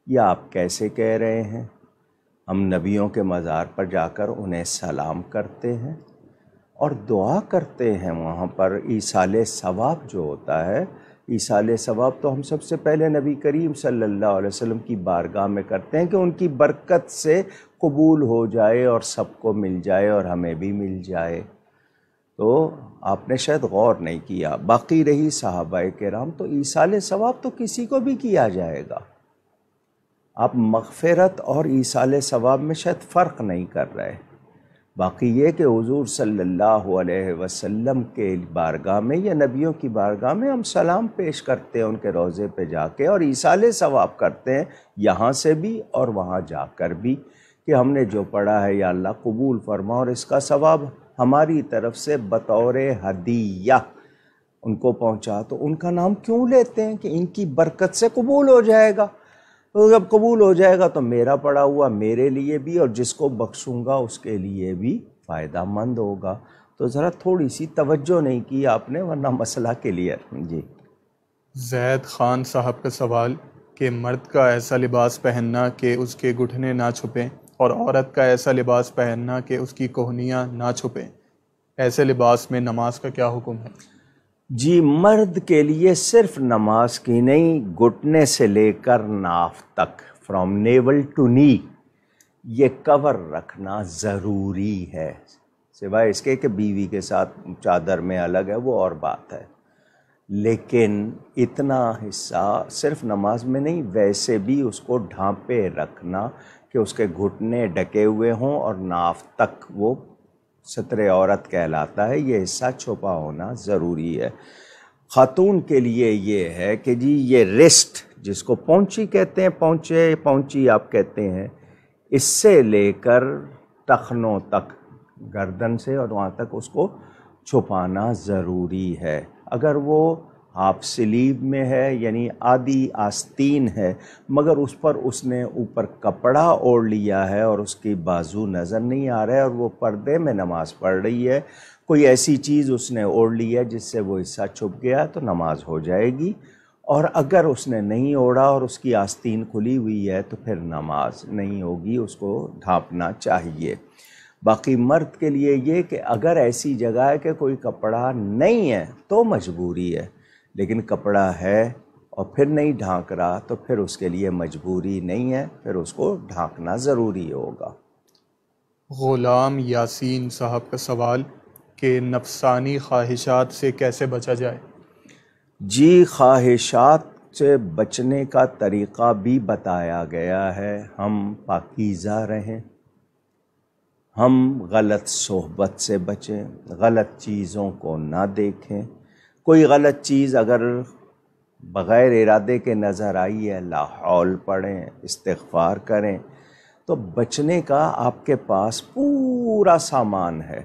یا آپ کیسے کہہ رہے ہیں؟ ہم نبیوں کے مزار پر جا کر انہیں سلام کرتے ہیں اور دعا کرتے ہیں وہاں پر ایصال ثواب جو ہوتا ہے، ایصال ثواب تو ہم سب سے پہلے نبی کریم صلی اللہ علیہ وسلم کی بارگاہ میں کرتے ہیں کہ ان کی برکت سے قبول ہو جائے اور سب کو مل جائے اور ہمیں بھی مل جائے۔ تو آپ نے شاید غور نہیں کیا۔ باقی رہی صحابہ کرام، تو ایصال ثواب تو کسی کو بھی کیا جائے گا۔ آپ مغفرت اور ایصال ثواب میں شاید فرق نہیں کر رہے۔ باقی یہ کہ حضور صلی اللہ علیہ وسلم کے بارگاہ میں یا نبیوں کی بارگاہ میں ہم سلام پیش کرتے ہیں ان کے روضے پہ جا کے، اور ایصال ثواب کرتے ہیں یہاں سے بھی اور وہاں جا کر بھی، کہ ہم نے جو پڑھا ہے یا اللہ قبول فرما، اور اس کا ثواب ہماری طرف سے بطور ہدیہ ان کو پہنچا۔ تو ان کا نام کیوں لیتے ہیں؟ کہ ان کی برکت سے قبول ہو جائے گا۔ تو جب قبول ہو جائے گا تو میرا پڑھا ہوا میرے لیے بھی، اور جس کو بخشوں گا اس کے لیے بھی فائدہ مند ہوگا۔ تو ذرا تھوڑی سی توجہ نہیں کی آپ نے، ورنہ مسئلہ کلیئر۔ جی زید خان صاحب کا سوال کہ مرد کا ایسا لباس پہننا کہ اس کے گھٹنے نہ چھپیں، اور عورت کا ایسا لباس پہننا کہ اس کی کوہنیاں نہ چھپیں، ایسے لباس میں نماز کا کیا حکم ہے؟ جی، مرد کے لیے صرف نماز کی نہیں، گھٹنے سے لے کر ناف تک، فرام نیول ٹو نی، یہ کور رکھنا ضروری ہے، سوائے اس کے کہ بیوی کے ساتھ چادر میں الگ ہے، وہ اور بات ہے۔ لیکن اتنا حصہ صرف نماز میں نہیں، ویسے بھی اس کو ڈھانپے رکھنا کہ اس کے گھٹنے ڈھکے ہوئے ہوں اور ناف تک وہ ستر عورت کہلاتا ہے، یہ حصہ چھپا ہونا ضروری ہے۔ خاتون کے لیے یہ ہے کہ جی یہ رسٹ، جس کو پونچی کہتے ہیں، پونچی آپ کہتے ہیں، اس سے لے کر ٹخنوں تک، گردن سے اور وہاں تک اس کو چھپانا ضروری ہے۔ اگر وہ ہاف سلیو میں ہے، یعنی آدھی آستین ہے، مگر اس پر اس نے اوپر کپڑا اوڑھ لیا ہے اور اس کی بازو نظر نہیں آ رہا ہے، اور وہ پردے میں نماز پڑھ رہی ہے، کوئی ایسی چیز اس نے اوڑھ لی ہے جس سے وہ حصہ چھپ گیا، تو نماز ہو جائے گی۔ اور اگر اس نے نہیں اوڑھا اور اس کی آستین کھلی ہوئی ہے تو پھر نماز نہیں ہوگی، اس کو ڈھانپنا چاہیے۔ باقی مرد کے لیے یہ کہ اگر ایسی جگہ ہے کہ کوئی کپڑا نہیں ہے تو مجبوری ہے، لیکن کپڑا ہے اور پھر نہیں ڈھانک رہا تو پھر اس کے لیے مجبوری نہیں ہے، پھر اس کو ڈھانکنا ضروری ہوگا۔ غلام یاسین صاحب کا سوال کہ نفسانی خواہشات سے کیسے بچا جائے؟ جی، خواہشات سے بچنے کا طریقہ بھی بتایا گیا ہے۔ ہم پاکیزہ رہیں، ہم غلط صحبت سے بچیں، غلط چیزوں کو نہ دیکھیں۔ کوئی غلط چیز اگر بغیر ارادے کے نظر آئی ہے، لا حول پڑھیں، استغفار کریں، تو بچنے کا آپ کے پاس پورا سامان ہے۔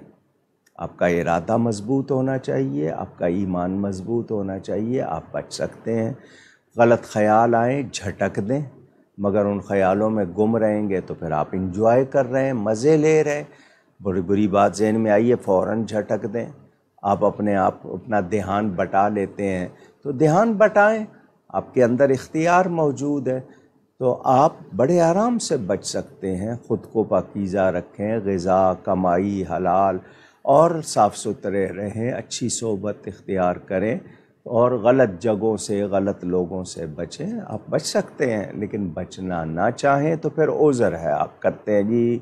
آپ کا ارادہ مضبوط ہونا چاہیے، آپ کا ایمان مضبوط ہونا چاہیے، آپ بچ سکتے ہیں۔ غلط خیال آئیں، جھٹک دیں، مگر ان خیالوں میں گم رہیں گے تو پھر آپ انجوائے کر رہے ہیں، مزے لے رہے ہیں۔ بڑی بری بات ذہن میں آئی ہے، فوراً جھٹک دیں۔ آپ اپنا دھیان بٹا لیتے ہیں تو دھیان بٹائیں، آپ کے اندر اختیار موجود ہے، تو آپ بڑے آرام سے بچ سکتے ہیں۔ خود کو پاکیزہ رکھیں، غذا، کمائی حلال اور صاف ستھرے رہیں، اچھی صحبت اختیار کریں، اور غلط جگہوں سے، غلط لوگوں سے بچیں۔ آپ بچ سکتے ہیں، لیکن بچنا نہ چاہیں تو پھر عذر ہے، آپ کرتے ہیں جی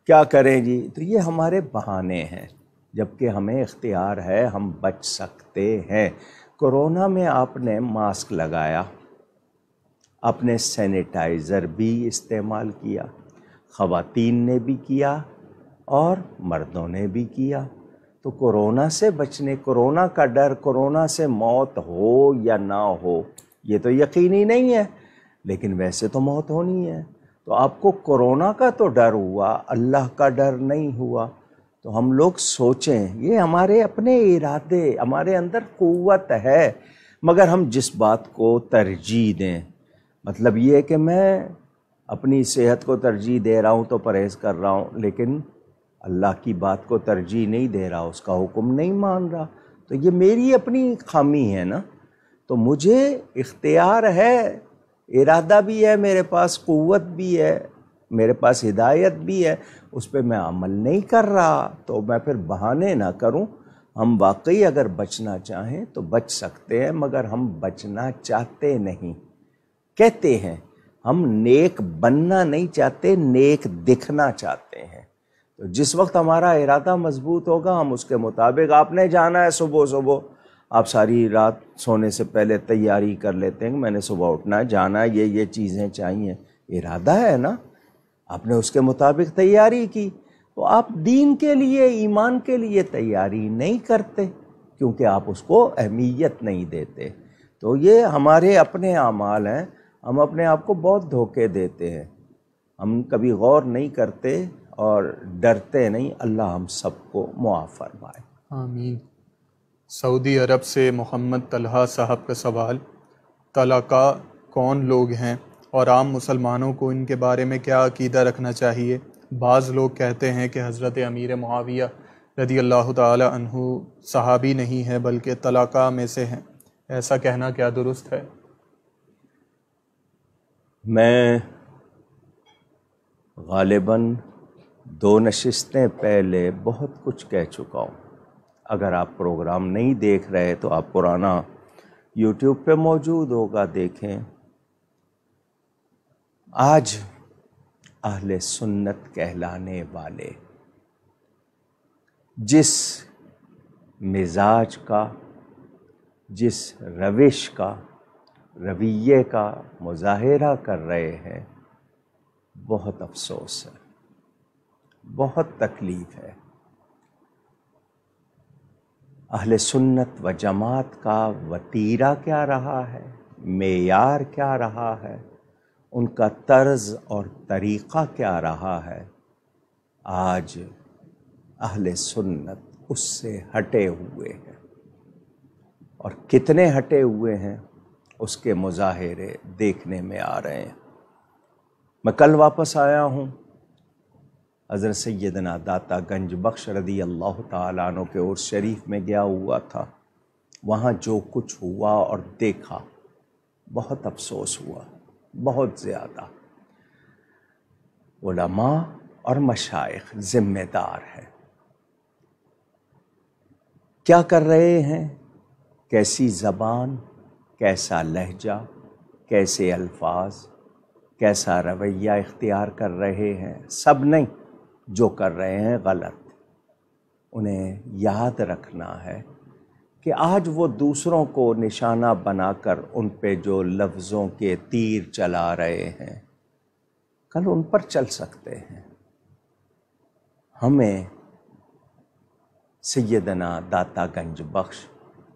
کیا کریں جی، تو یہ ہمارے بہانے ہیں، جبکہ ہمیں اختیار ہے، ہم بچ سکتے ہیں۔ کورونا میں آپ نے ماسک لگایا، آپ نے سینیٹائزر بھی استعمال کیا، خواتین نے بھی کیا اور مردوں نے بھی کیا۔ تو کورونا سے بچنے، کورونا کا ڈر، کورونا سے موت ہو یا نہ ہو یہ تو یقینی نہیں ہے، لیکن ویسے تو موت ہونی ہے۔ تو آپ کو کورونا کا تو ڈر ہوا، اللہ کا ڈر نہیں ہوا۔ تو ہم لوگ سوچیں، یہ ہمارے اپنے ارادے، ہمارے اندر قوت ہے، مگر ہم جس بات کو ترجیح دیں، مطلب یہ ہے کہ میں اپنی صحت کو ترجیح دے رہا ہوں تو پرہیز کر رہا ہوں، لیکن اللہ کی بات کو ترجیح نہیں دے رہا، اس کا حکم نہیں مان رہا، تو یہ میری اپنی خامی ہے نا۔ تو مجھے اختیار ہے، ارادہ بھی ہے، میرے پاس قوت بھی ہے، میرے پاس ہدایت بھی ہے، اس پہ میں عمل نہیں کر رہا، تو میں پھر بہانے نہ کروں۔ ہم واقعی اگر بچنا چاہیں تو بچ سکتے ہیں، مگر ہم بچنا چاہتے نہیں۔ کہتے ہیں ہم نیک بننا نہیں چاہتے، نیک دکھنا چاہتے ہیں۔ تو جس وقت ہمارا ارادہ مضبوط ہوگا ہم اس کے مطابق، آپ نے جانا ہے صبح صبح، آپ ساری رات سونے سے پہلے تیاری کر لیتے ہیں کہ میں نے صبح اٹھنا ہے، جانا ہے، یہ چیزیں چاہیے، ارادہ ہے نا، آپ نے اس کے مطابق تیاری کی۔ تو آپ دین کے لیے، ایمان کے لیے تیاری نہیں کرتے کیونکہ آپ اس کو اہمیت نہیں دیتے۔ تو یہ ہمارے اپنے اعمال ہیں، ہم اپنے آپ کو بہت دھوکے دیتے ہیں، ہم کبھی غور نہیں کرتے اور ڈرتے نہیں۔ اللہ ہم سب کو معاف فرمائے، آمین۔ سعودی عرب سے محمد طلحہ صاحب کا سوال: طلقاء کون لوگ ہیں اور عام مسلمانوں کو ان کے بارے میں کیا عقیدہ رکھنا چاہیے؟ بعض لوگ کہتے ہیں کہ حضرت امیر معاویہ رضی اللہ تعالی عنہ صحابی نہیں ہے بلکہ طلقاء میں سے ہیں، ایسا کہنا کیا درست ہے؟ میں غالباً 2 نشستیں پہلے بہت کچھ کہہ چکا ہوں۔ اگر آپ پروگرام نہیں دیکھ رہے تو آپ پرانا یوٹیوب پہ موجود ہوگا، دیکھیں۔ آج اہل سنت کہلانے والے جس مزاج کا، جس روش کا، رویے کا مظاہرہ کر رہے ہیں، بہت افسوس ہے، بہت تکلیف ہے۔ اہل سنت و جماعت کا وتیرہ کیا رہا ہے، معیار کیا رہا ہے، ان کا طرز اور طریقہ کیا رہا ہے، آج اہل سنت اس سے ہٹے ہوئے ہیں، اور کتنے ہٹے ہوئے ہیں اس کے مظاہرے دیکھنے میں آ رہے ہیں۔ میں کل واپس آیا ہوں، حضرت سیدنا داتا گنج بخش رضی اللہ تعالیٰ عنہ کے عرس شریف میں گیا ہوا تھا۔ وہاں جو کچھ ہوا اور دیکھا، بہت افسوس ہوا، بہت زیادہ۔ علماء اور مشائخ ذمہ دار ہیں، کیا کر رہے ہیں، کیسی زبان، کیسا لہجہ، کیسے الفاظ، کیسا رویہ اختیار کر رہے ہیں، سب نہیں، جو کر رہے ہیں غلط۔ انہیں یاد رکھنا ہے کہ آج وہ دوسروں کو نشانہ بنا کر ان پہ جو لفظوں کے تیر چلا رہے ہیں، کل ان پر چل سکتے ہیں۔ ہمیں سیدنا داتا گنج بخش،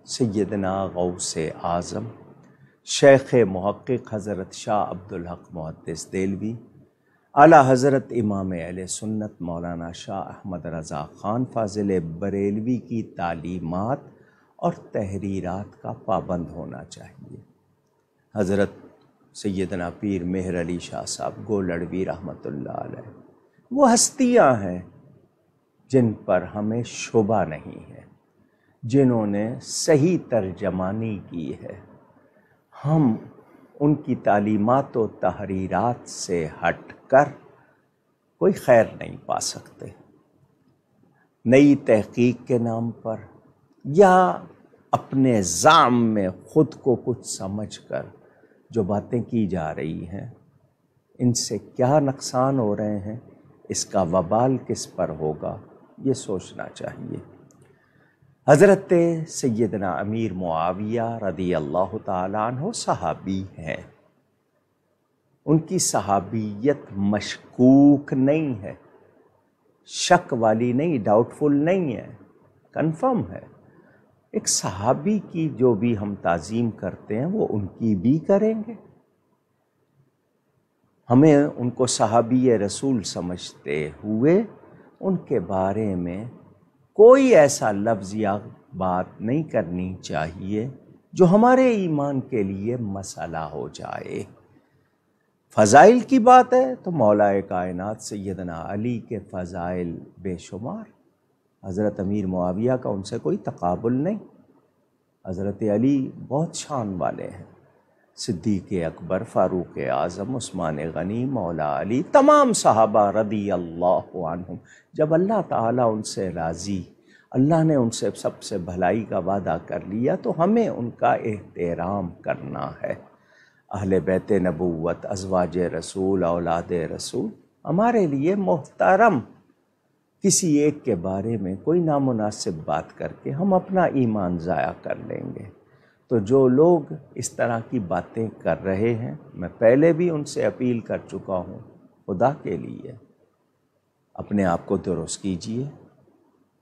سیدنا غوث اعظم، شیخ محقق حضرت شاہ عبدالحق محدث دہلوی، اعلیٰ حضرت امام اہل سنت مولانا شاہ احمد رضا خان فاضل بریلوی کی تعلیمات اور تحریرات کا پابند ہونا چاہیے۔ حضرت سیدنا پیر مہر علی شاہ صاحب گولڑوی رحمۃ اللہ علیہ، وہ ہستیاں ہیں جن پر ہمیں شبہ نہیں ہے، جنہوں نے صحیح ترجمانی کی ہے۔ ہم ان کی تعلیمات و تحریرات سے ہٹ کر کوئی خیر نہیں پا سکتے۔ نئی تحقیق کے نام پر یا اپنے زعم میں خود کو کچھ سمجھ کر جو باتیں کی جا رہی ہیں، ان سے کیا نقصان ہو رہے ہیں، اس کا وبال کس پر ہوگا، یہ سوچنا چاہیے۔ حضرت سیدنا امیر معاویہ رضی اللہ تعالیٰ عنہ صحابی ہیں، ان کی صحابیت مشکوک نہیں ہے، شک والی نہیں، ڈاؤٹ فل نہیں ہے، کنفرم ہے۔ ایک صحابی کی جو بھی ہم تعظیم کرتے ہیں وہ ان کی بھی کریں گے۔ ہمیں ان کو صحابی رسول سمجھتے ہوئے ان کے بارے میں کوئی ایسا لفظ یا بات نہیں کرنی چاہیے جو ہمارے ایمان کے لیے مسئلہ ہو جائے۔ فضائل کی بات ہے تو مولا کائنات سیدنا علی کے فضائل بے شمار، حضرت امیر معاویہ کا ان سے کوئی تقابل نہیں۔ حضرت علی بہت شان والے ہیں، صدیق اکبر، فاروق اعظم، عثمان غنی، مولا علی، تمام صحابہ رضی اللہ عنہم، جب اللہ تعالیٰ ان سے راضی، اللہ نے ان سے سب سے بھلائی کا وعدہ کر لیا، تو ہمیں ان کا احترام کرنا ہے۔ اہل بیت نبوت، ازواج رسول، اولاد رسول ہمارے لیے محترم۔ کسی ایک کے بارے میں کوئی نامناسب بات کر کے ہم اپنا ایمان ضائع کر لیں گے۔ تو جو لوگ اس طرح کی باتیں کر رہے ہیں، میں پہلے بھی ان سے اپیل کر چکا ہوں، خدا کے لیے اپنے آپ کو درست کیجیے۔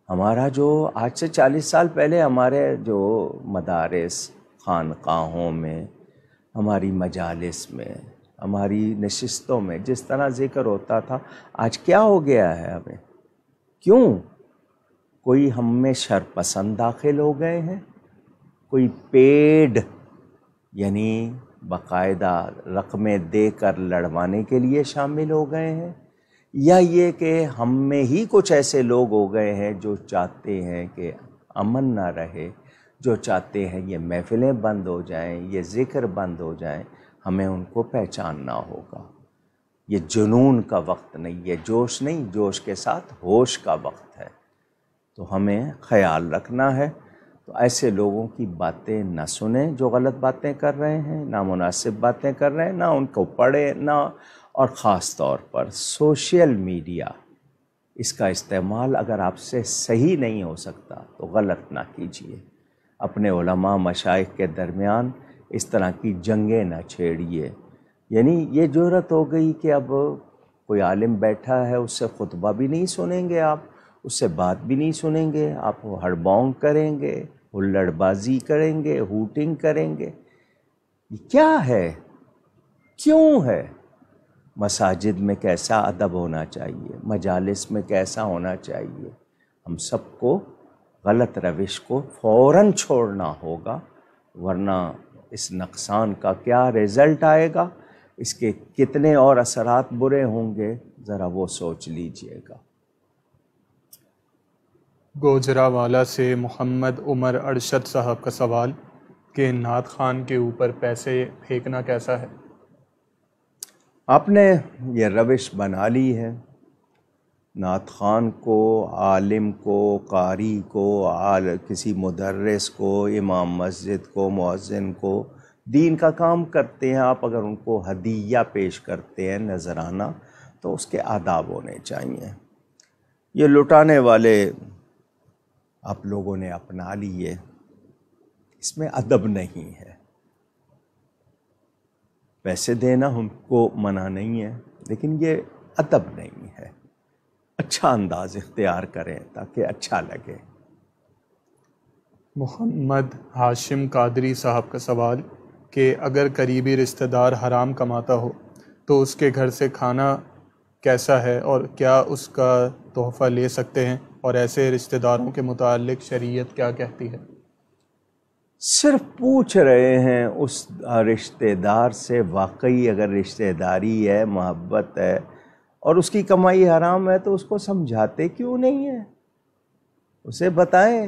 ہمارا جو آج سے 40 سال پہلے ہمارے جو مدارس، خانقاہوں میں، ہماری مجالس میں، ہماری نشستوں میں جس طرح ذکر ہوتا تھا، آج کیا ہو گیا ہے ہمیں؟ کیوں؟ کوئی ہم میں شرپسند داخل ہو گئے ہیں، کوئی پیڈ یعنی باقاعدہ رقمیں دے کر لڑوانے کے لیے شامل ہو گئے ہیں، یا یہ کہ ہم میں ہی کچھ ایسے لوگ ہو گئے ہیں جو چاہتے ہیں کہ امن نہ رہے، جو چاہتے ہیں یہ محفلیں بند ہو جائیں، یہ ذکر بند ہو جائیں، ہمیں ان کو پہچاننا ہوگا۔ یہ جنون کا وقت نہیں، یہ جوش نہیں، جوش کے ساتھ ہوش کا وقت ہے۔ تو ہمیں خیال رکھنا ہے، تو ایسے لوگوں کی باتیں نہ سنیں جو غلط باتیں کر رہے ہیں، نامناسب باتیں کر رہے ہیں، نہ ان کو پڑھیں، نہ، اور خاص طور پر سوشل میڈیا، اس کا استعمال اگر آپ سے صحیح نہیں ہو سکتا تو غلط نہ کیجیے۔ اپنے علماء مشائخ کے درمیان اس طرح کی جنگیں نہ چھیڑیے۔ یعنی یہ جرأت ہو گئی کہ اب کوئی عالم بیٹھا ہے، اس سے خطبہ بھی نہیں سنیں گے آپ، اس سے بات بھی نہیں سنیں گے، آپ ہڑبونگ کریں گے، ہلڑ بازی کریں گے، ہوٹنگ کریں گے۔ یہ کیا ہے؟ کیوں ہے؟ مساجد میں کیسا ادب ہونا چاہیے، مجالس میں کیسا ہونا چاہیے، ہم سب کو غلط روش کو فوراً چھوڑنا ہوگا، ورنہ اس نقصان کا کیا رزلٹ آئے گا، اس کے کتنے اور اثرات برے ہوں گے، ذرا وہ سوچ لیجئے گا۔ گوجرانوالہ سے محمد عمر ارشد صاحب کا سوال کہ نعت خان کے اوپر پیسے پھینکنا کیسا ہے؟ آپ نے یہ روش بنا لی ہے، نعت خان کو، عالم کو، قاری کو، کسی مدرس کو، امام مسجد کو، مؤذن کو، دین کا کام کرتے ہیں آپ، اگر ان کو ہدیہ پیش کرتے ہیں نذرانہ، تو اس کے آداب ہونے چاہیے۔ یہ لٹانے والے آپ لوگوں نے اپنا لیے، اس میں ادب نہیں ہے۔ پیسے دینا ہم کو منع نہیں ہے، لیکن یہ ادب نہیں ہے۔ اچھا انداز اختیار کریں تاکہ اچھا لگے۔ محمد ہاشم قادری صاحب کا سوال کہ اگر قریبی رشتہ دار حرام کماتا ہو تو اس کے گھر سے کھانا کیسا ہے، اور کیا اس کا تحفہ لے سکتے ہیں، اور ایسے رشتہ داروں کے متعلق شریعت کیا کہتی ہے؟ صرف پوچھ رہے ہیں اس رشتہ دار سے، واقعی اگر رشتہ داری ہے، محبت ہے، اور اس کی کمائی حرام ہے تو اس کو سمجھاتے کیوں نہیں ہے؟ اسے بتائیں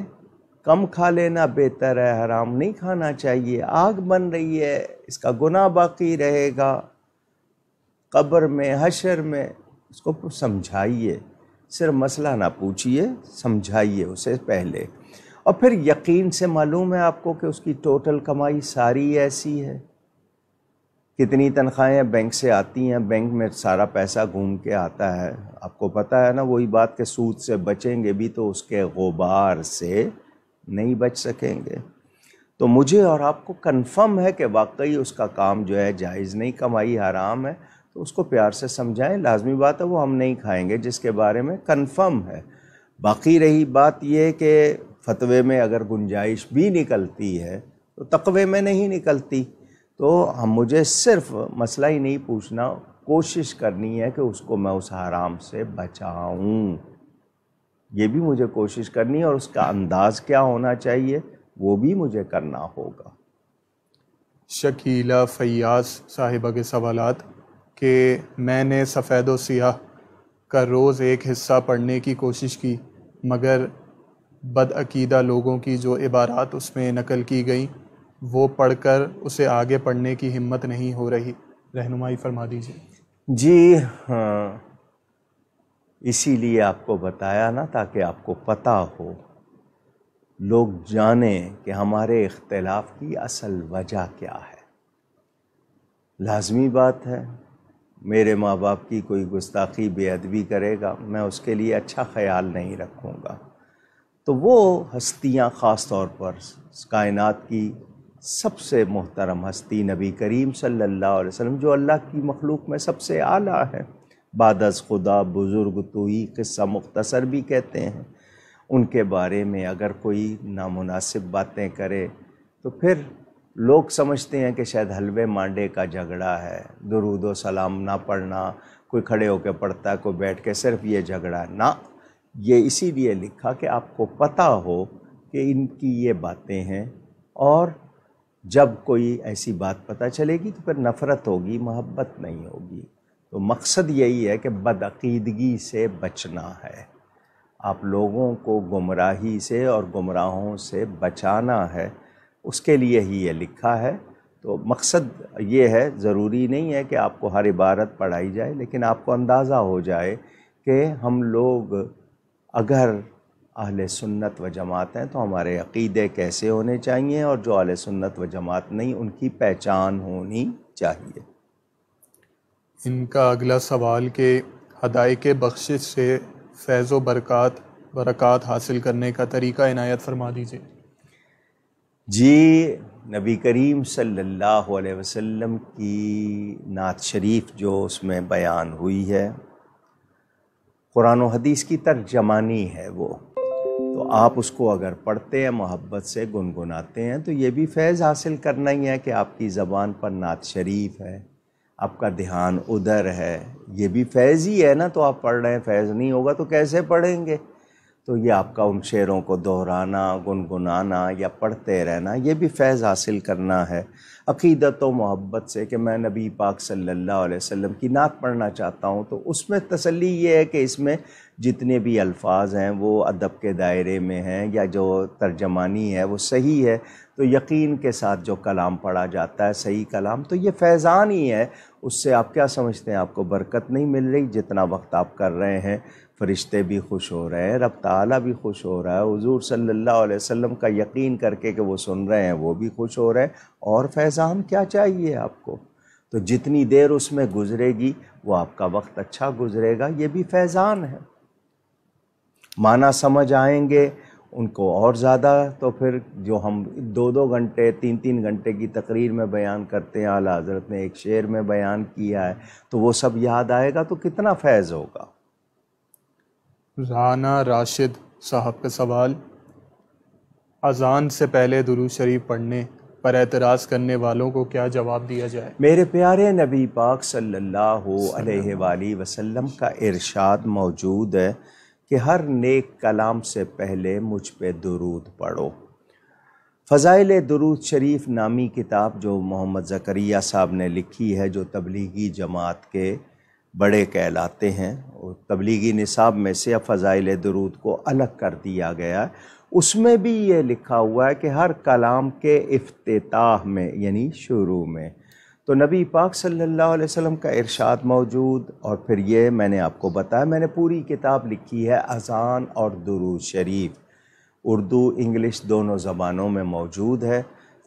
کم کھا لینا بہتر ہے، حرام نہیں کھانا چاہیے، آگ بن رہی ہے، اس کا گناہ باقی رہے گا قبر میں، حشر میں۔ اس کو سمجھائیے، صرف مسئلہ نہ پوچھیے، سمجھائیے اسے پہلے، اور پھر یقین سے معلوم ہے آپ کو کہ اس کی ٹوٹل کمائی ساری ایسی ہے۔ کتنی تنخواہیں بینک سے آتی ہیں، بینک میں سارا پیسہ گھوم کے آتا ہے، آپ کو پتہ ہے نا، وہی بات کہ سود سے بچیں گے بھی تو اس کے غبار سے نہیں بچ سکیں گے۔ تو مجھے اور آپ کو کنفرم ہے کہ واقعی اس کا کام جو ہے جائز نہیں، کمائی حرام ہے، تو اس کو پیار سے سمجھائیں، لازمی بات ہے وہ ہم نہیں کھائیں گے جس کے بارے میں کنفرم ہے۔ باقی رہی بات یہ کہ فتوے میں اگر گنجائش بھی نکلتی ہے تو تقوی میں نہیں نکلتی، تو مجھے صرف مسئلہ ہی نہیں پوچھنا، کوشش کرنی ہے کہ اس کو میں اس حرام سے بچاؤں، یہ بھی مجھے کوشش کرنی ہے، اور اس کا انداز کیا ہونا چاہیے وہ بھی مجھے کرنا ہوگا۔ شکیلہ فیاض صاحبہ کے سوالات کہ میں نے سفید و سیاہ کا روز ایک حصہ پڑھنے کی کوشش کی، مگر بدعقیدہ لوگوں کی جو عبارات اس میں نقل کی گئیں وہ پڑھ کر اسے آگے پڑھنے کی ہمت نہیں ہو رہی، رہنمائی فرما دیجیے۔ جی ہاں، اسی لیے آپ کو بتایا نا، تاکہ آپ کو پتہ ہو، لوگ جانیں کہ ہمارے اختلاف کی اصل وجہ کیا ہے۔ لازمی بات ہے، میرے ماں باپ کی کوئی گستاخی بے ادبی کرے گا، میں اس کے لیے اچھا خیال نہیں رکھوں گا، تو وہ ہستیاں، خاص طور پر کائنات کی سب سے محترم ہستی نبی کریم صلی اللہ علیہ وسلم، جو اللہ کی مخلوق میں سب سے اعلیٰ ہے، بعد از خدا بزرگ تو ہی، قصہ مختصر بھی کہتے ہیں، ان کے بارے میں اگر کوئی نامناسب باتیں کرے تو پھر لوگ سمجھتے ہیں کہ شاید حلوے مانڈے کا جھگڑا ہے، درود و سلام نہ پڑھنا، کوئی کھڑے ہو کے پڑھتا ہے، کوئی بیٹھ کے، صرف یہ جھگڑا ہے نہ۔ یہ اسی لیے لکھا کہ آپ کو پتہ ہو کہ ان کی یہ باتیں ہیں، اور جب کوئی ایسی بات پتہ چلے گی تو پھر نفرت ہوگی، محبت نہیں ہوگی۔ تو مقصد یہی ہے کہ بدعقیدگی سے بچنا ہے، آپ لوگوں کو گمراہی سے اور گمراہوں سے بچانا ہے، اس کے لیے ہی یہ لکھا ہے۔ تو مقصد یہ ہے، ضروری نہیں ہے کہ آپ کو ہر عبارت پڑھائی جائے، لیکن آپ کو اندازہ ہو جائے کہ ہم لوگ اگر اہل سنت و جماعت ہیں تو ہمارے عقیدے کیسے ہونے چاہیے، اور جو اہل سنت و جماعت نہیں، ان کی پہچان ہونی چاہیے۔ ان کا اگلا سوال کہ ہدایت بخشش سے فیض و برکات حاصل کرنے کا طریقہ عنایت فرما دیجیے۔ جی، نبی کریم صلی اللہ علیہ وسلم کی نعت شریف جو اس میں بیان ہوئی ہے، قرآن و حدیث کی ترجمانی ہے وہ، تو آپ اس کو اگر پڑھتے ہیں، محبت سے گنگناتے ہیں، تو یہ بھی فیض حاصل کرنا ہی ہے کہ آپ کی زبان پر نعت شریف ہے، آپ کا دھیان ادھر ہے، یہ بھی فیض ہی ہے نا۔ تو آپ پڑھ رہے ہیں، فیض نہیں ہوگا تو کیسے پڑھیں گے؟ تو یہ آپ کا ان شعروں کو دہرانا، گنگنانا یا پڑھتے رہنا، یہ بھی فیض حاصل کرنا ہے، عقیدت و محبت سے کہ میں نبی پاک صلی اللہ علیہ وسلم کی نعت پڑھنا چاہتا ہوں۔ تو اس میں تسلی یہ ہے کہ اس میں جتنے بھی الفاظ ہیں وہ ادب کے دائرے میں ہیں، یا جو ترجمانی ہے وہ صحیح ہے، تو یقین کے ساتھ جو کلام پڑھا جاتا ہے، صحیح کلام، تو یہ فیضان ہی ہے۔ اس سے آپ کیا سمجھتے ہیں آپ کو برکت نہیں مل رہی؟ جتنا وقت آپ کر رہے ہیں، فرشتے بھی خوش ہو رہے ہیں، رب تعالیٰ بھی خوش ہو رہا ہے، حضور صلی اللہ علیہ وسلم کا یقین کر کے کہ وہ سن رہے ہیں وہ بھی خوش ہو رہے ہیں، اور فیضان کیا چاہیے آپ کو؟ تو جتنی دیر اس میں گزرے گی وہ آپ کا وقت اچھا گزرے گا، یہ بھی فیضان ہے۔ معنی سمجھ آئیں گے ان کو اور زیادہ، تو پھر جو ہم 2 گھنٹے 3 گھنٹے کی تقریر میں بیان کرتے ہیں، اعلیٰ حضرت نے ایک شعر میں بیان کیا ہے، تو وہ سب یاد آئے گا تو کتنا فیض ہوگا۔ رانا راشد صاحب کا سوال، اذان سے پہلے درود شریف پڑھنے پر اعتراض کرنے والوں کو کیا جواب دیا جائے؟ میرے پیارے نبی پاک صلی اللہ علیہ وآلہ وسلم کا ارشاد موجود ہے کہ ہر نیک کلام سے پہلے مجھ پہ درود پڑھو۔ فضائل درود شریف نامی کتاب جو محمد زکریا صاحب نے لکھی ہے، جو تبلیغی جماعت کے بڑے کہلاتے ہیں، اور تبلیغی نصاب میں سے فضائل درود کو الگ کر دیا گیا، اس میں بھی یہ لکھا ہوا ہے کہ ہر کلام کے افتتاح میں، یعنی شروع میں، تو نبی پاک صلی اللہ علیہ وسلم کا ارشاد موجود، اور پھر یہ میں نے آپ کو بتایا، میں نے پوری کتاب لکھی ہے اذان اور درود شریف، اردو انگلش دونوں زبانوں میں موجود ہے۔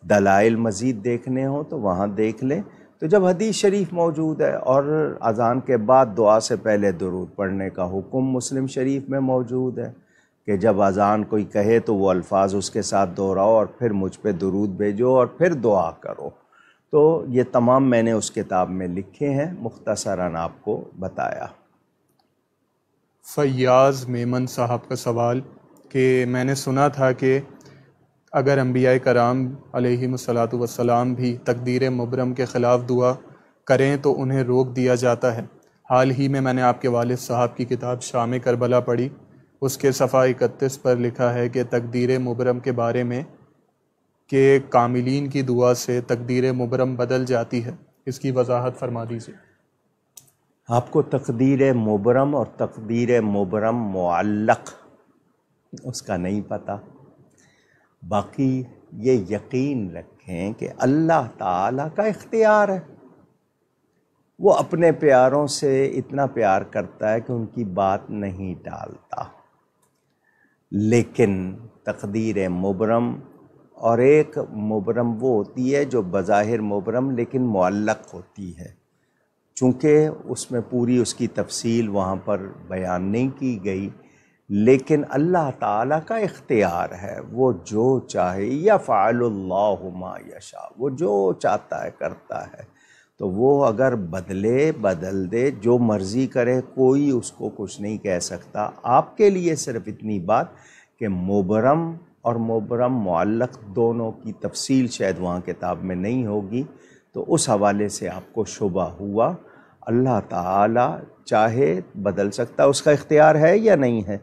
دلائل مزید دیکھنے ہوں تو وہاں دیکھ لیں۔ تو جب حدیث شریف موجود ہے، اور اذان کے بعد دعا سے پہلے درود پڑھنے کا حکم مسلم شریف میں موجود ہے کہ جب اذان کوئی کہے تو وہ الفاظ اس کے ساتھ دہراؤ، اور پھر مجھ پہ درود بھیجو، اور پھر دعا کرو۔ تو یہ تمام میں نے اس کتاب میں لکھے ہیں، مختصراً آپ کو بتایا۔ فیاض میمن صاحب کا سوال کہ میں نے سنا تھا کہ اگر انبیاء کرام علیہم الصلاۃ والسلام بھی تقدیر مبرم کے خلاف دعا کریں تو انہیں روک دیا جاتا ہے۔ حال ہی میں نے آپ کے والد صاحب کی کتاب شام کربلا پڑھی، اس کے صفحہ 31 پر لکھا ہے کہ تقدیر مبرم کے بارے میں کہ کاملین کی دعا سے تقدیر مبرم بدل جاتی ہے، اس کی وضاحت فرما دیجیے۔ آپ کو تقدیر مبرم اور تقدیر مبرم معلق اس کا نہیں پتہ، باقی یہ یقین رکھیں رکھیں کہ اللہ تعالیٰ کا اختیار ہے، وہ اپنے پیاروں سے اتنا پیار کرتا ہے کہ ان کی بات نہیں ٹالتا، لیکن تقدیر مبرم اور ایک مبرم وہ ہوتی ہے جو بظاہر مبرم لیکن معلق ہوتی ہے، چونکہ اس میں پوری اس کی تفصیل وہاں پر بیان نہیں کی گئی، لیکن اللہ تعالیٰ کا اختیار ہے، وہ جو چاہے، یفعل اللہ ما یشاء، وہ جو چاہتا ہے کرتا ہے، تو وہ اگر بدل دے، جو مرضی کرے، کوئی اس کو کچھ نہیں کہہ سکتا۔ آپ کے لیے صرف اتنی بات کہ مبرم اور مبرم معلق دونوں کی تفصیل شاید وہاں کتاب میں نہیں ہوگی، تو اس حوالے سے آپ کو شبہ ہوا۔ اللہ تعالیٰ چاہے بدل سکتا، اس کا اختیار ہے یا نہیں ہے،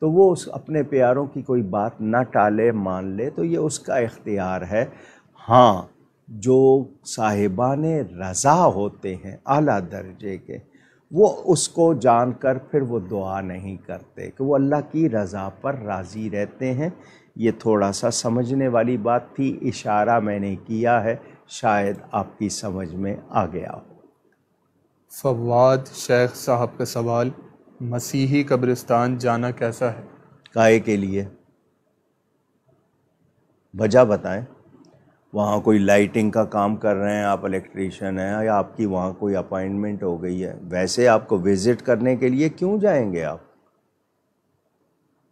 تو وہ اپنے پیاروں کی کوئی بات نہ ٹالے، مان لے، تو یہ اس کا اختیار ہے۔ ہاں، جو صاحبان رضا ہوتے ہیں اعلیٰ درجے کے، وہ اس کو جان کر پھر وہ دعا نہیں کرتے کہ وہ اللہ کی رضا پر راضی رہتے ہیں۔ یہ تھوڑا سا سمجھنے والی بات تھی، اشارہ میں نے کیا ہے، شاید آپ کی سمجھ میں آ گیا ہو۔ فواد شیخ صاحب کا سوال، مسیحی قبرستان جانا کیسا ہے؟ کائے کے لیے؟ وجہ بتائیں۔ وہاں کوئی لائٹنگ کا کام کر رہے ہیں، آپ الیکٹریشین ہیں، یا آپ کی وہاں کوئی اپائنٹمنٹ ہو گئی ہے؟ ویسے آپ کو وزٹ کرنے کے لیے کیوں جائیں گے آپ؟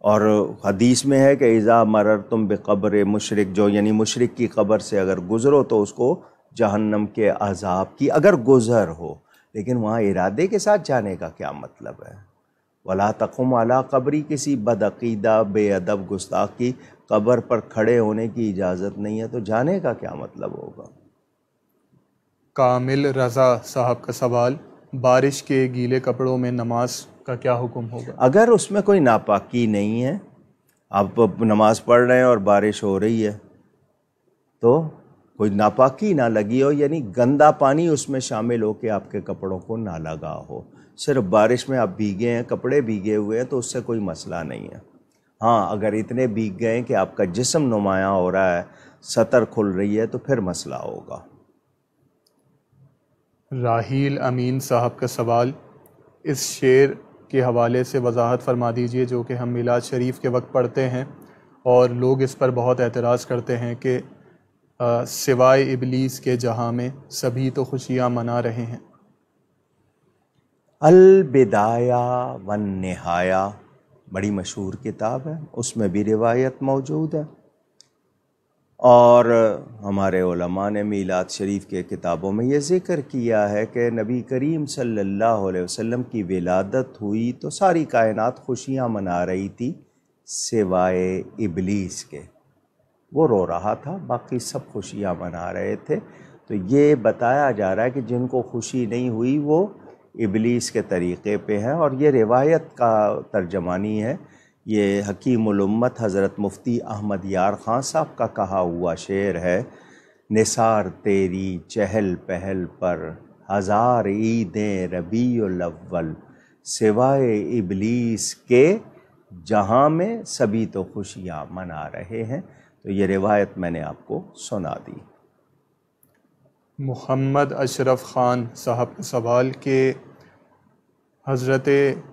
اور حدیث میں ہے کہ اذا مررتم بقبر مشرک، جو یعنی مشرک کی قبر سے اگر گزرو تو اس کو جہنم کے عذاب کی اگر گزر ہو، لیکن وہاں ارادے کے ساتھ جانے کا کیا مطلب ہے؟ ولا تقم علی قبری، کسی بدعقیدہ بے ادب گستاخ کی قبر پر کھڑے ہونے کی اجازت نہیں ہے، تو جانے کا کیا مطلب ہوگا؟ کامل رضا صاحب کا سوال، بارش کے گیلے کپڑوں میں نماز کا کیا حکم ہوگا؟ اگر اس میں کوئی ناپاکی نہیں ہے، آپ نماز پڑھ رہے ہیں اور بارش ہو رہی ہے، تو کوئی ناپاکی نہ لگی ہو، یعنی گندا پانی اس میں شامل ہو کے آپ کے کپڑوں کو نہ لگا ہو، صرف بارش میں آپ بھیگے ہیں، کپڑے بھیگے ہوئے ہیں، تو اس سے کوئی مسئلہ نہیں ہے۔ ہاں، اگر اتنے بھیگ گئے کہ آپ کا جسم نمایاں ہو رہا ہے، سطر کھل رہی ہے، تو پھر مسئلہ ہوگا۔ راحیل امین صاحب کا سوال، اس شعر کے حوالے سے وضاحت فرما دیجئے جو کہ ہم میلاد شریف کے وقت پڑھتے ہیں، اور لوگ اس پر بہت اعتراض کرتے ہیں کہ سوائے ابلیس کے جہاں میں سبھی تو خوشیاں منا رہے ہیں۔ البدایہ والنہایہ بڑی مشہور کتاب ہے، اس میں بھی روایت موجود ہے، اور ہمارے علماء نے میلاد شریف کے کتابوں میں یہ ذکر کیا ہے کہ نبی کریم صلی اللہ علیہ وسلم کی ولادت ہوئی تو ساری کائنات خوشیاں منا رہی تھی سوائے ابلیس کے، وہ رو رہا تھا، باقی سب خوشیاں منا رہے تھے۔ تو یہ بتایا جا رہا ہے کہ جن کو خوشی نہیں ہوئی وہ ابلیس کے طریقے پہ ہیں، اور یہ روایت کا ترجمانی ہے، یہ حکیم الامت حضرت مفتی احمد یار خان صاحب کا کہا ہوا شعر ہے، نثار تیری چہل پہل پر ہزار عیدیں ربیع الاول، سوائے ابلیس کے جہاں میں سبھی تو خوشیاں منا رہے ہیں۔ تو یہ روایت میں نے آپ کو سنا دی۔ محمد اشرف خان صاحب کا سوال کہ حضرت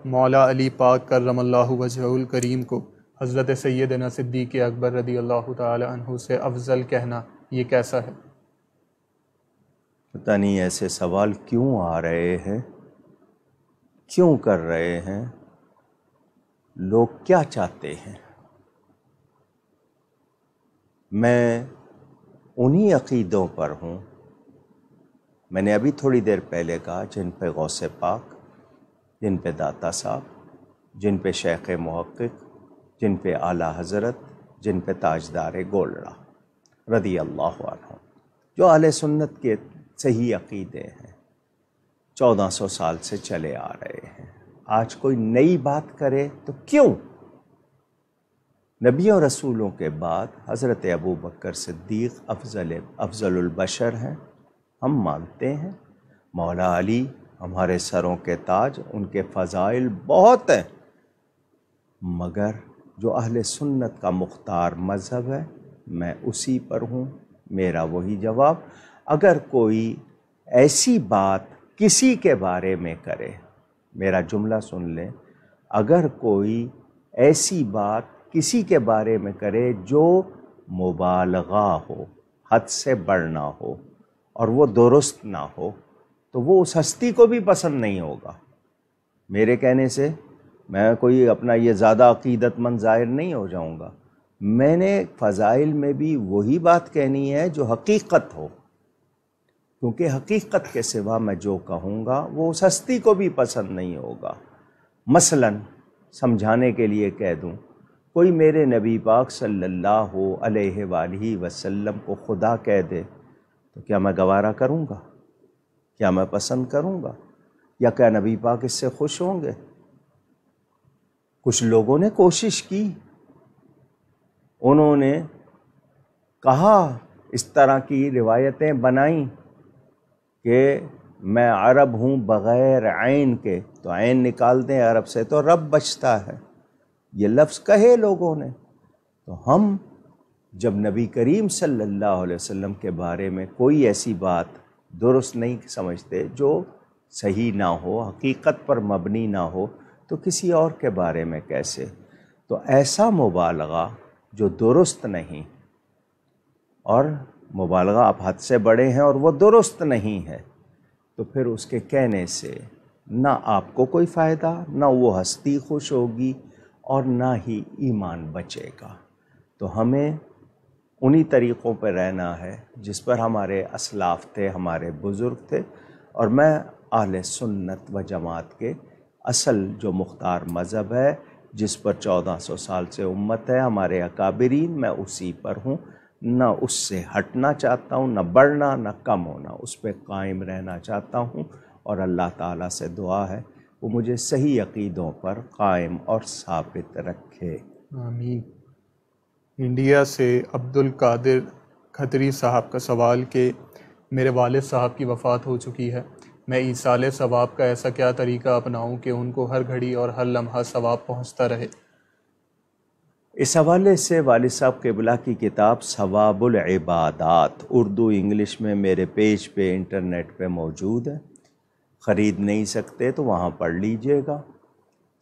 مولا علی پاک کرم اللہ وجہہ الکریم کو حضرت سیدنا صدیق اکبر رضی اللہ تعالی عنہ سے افضل کہنا یہ کیسا ہے؟ پتہ نہیں ایسے سوال کیوں آ رہے ہیں، کیوں کر رہے ہیں، لوگ کیا چاہتے ہیں؟ میں انہی عقیدوں پر ہوں، میں نے ابھی تھوڑی دیر پہلے کہا، جن پہ غوث پاک، جن پہ داتا صاحب، جن پہ شیخ محقق، جن پہ اعلیٰ حضرت، جن پہ تاجدار گولڑا رضی اللہ عنہ، جو اہل سنت کے صحیح عقیدے ہیں، 1400 سال سے چلے آ رہے ہیں۔ آج کوئی نئی بات کرے تو کیوں؟ نبیوں رسولوں کے بعد حضرت ابو بکر صدیق افضل البشر ہیں، ہم مانتے ہیں۔ مولا علی ہمارے سروں کے تاج، ان کے فضائل بہت ہیں، مگر جو اہل سنت کا مختار مذہب ہے، میں اسی پر ہوں، میرا وہی جواب، اگر کوئی ایسی بات کسی کے بارے میں کرے، میرا جملہ سن لیں، اگر کوئی ایسی بات کسی کے بارے میں کرے جو مبالغہ ہو، حد سے بڑھنا ہو اور وہ درست نہ ہو، تو وہ اس ہستی کو بھی پسند نہیں ہوگا۔ میرے کہنے سے میں کوئی اپنا یہ زیادہ عقیدت مند ظاہر نہیں ہو جاؤں گا، میں نے فضائل میں بھی وہی بات کہنی ہے جو حقیقت ہو، کیونکہ حقیقت کے سوا میں جو کہوں گا وہ اس ہستی کو بھی پسند نہیں ہوگا۔ مثلاً سمجھانے کے لیے کہہ دوں، کوئی میرے نبی پاک صلی اللہ علیہ وآلہ وسلم کو خدا کہہ دے تو کیا میں گوارا کروں گا؟ کیا میں پسند کروں گا؟ یا کیا نبی پاک اس سے خوش ہوں گے؟ کچھ لوگوں نے کوشش کی، انہوں نے کہا، اس طرح کی روایتیں بنائیں کہ میں عرب ہوں بغیر عین کے، تو عین نکال دیں عرب سے تو رب بچتا ہے، یہ لفظ کہے لوگوں نے۔ تو ہم جب نبی کریم صلی اللہ علیہ وسلم کے بارے میں کوئی ایسی بات درست نہیں سمجھتے جو صحیح نہ ہو، حقیقت پر مبنی نہ ہو، تو کسی اور کے بارے میں کیسے؟ تو ایسا مبالغہ جو درست نہیں، اور مبالغہ آپ حد سے بڑے ہیں اور وہ درست نہیں ہے، تو پھر اس کے کہنے سے نہ آپ کو کوئی فائدہ، نہ وہ ہستی خوش ہوگی، اور نہ ہی ایمان بچے گا۔ تو ہمیں انہی طریقوں پہ رہنا ہے جس پر ہمارے اسلاف تھے، ہمارے بزرگ تھے، اور میں اہل سنت و جماعت کے اصل جو مختار مذہب ہے، جس پر 1400 سال سے امت ہے، ہمارے اکابرین، میں اسی پر ہوں، نہ اس سے ہٹنا چاہتا ہوں، نہ بڑھنا نہ کم ہونا، اس پہ قائم رہنا چاہتا ہوں، اور اللہ تعالیٰ سے دعا ہے وہ مجھے صحیح عقیدوں پر قائم اور ثابت رکھے۔ آمین۔ انڈیا سے عبد القادر کھتری صاحب کا سوال کہ میرے والد صاحب کی وفات ہو چکی ہے، میں ایصال ثواب کا ایسا کیا طریقہ اپناؤں کہ ان کو ہر گھڑی اور ہر لمحہ ثواب پہنچتا رہے؟ اس حوالے سے والد صاحب قبلہ کی کتاب ثواب العبادات اردو انگلش میں میرے پیج پہ انٹرنیٹ پہ موجود ہے، خرید نہیں سکتے تو وہاں پڑھ لیجئے گا۔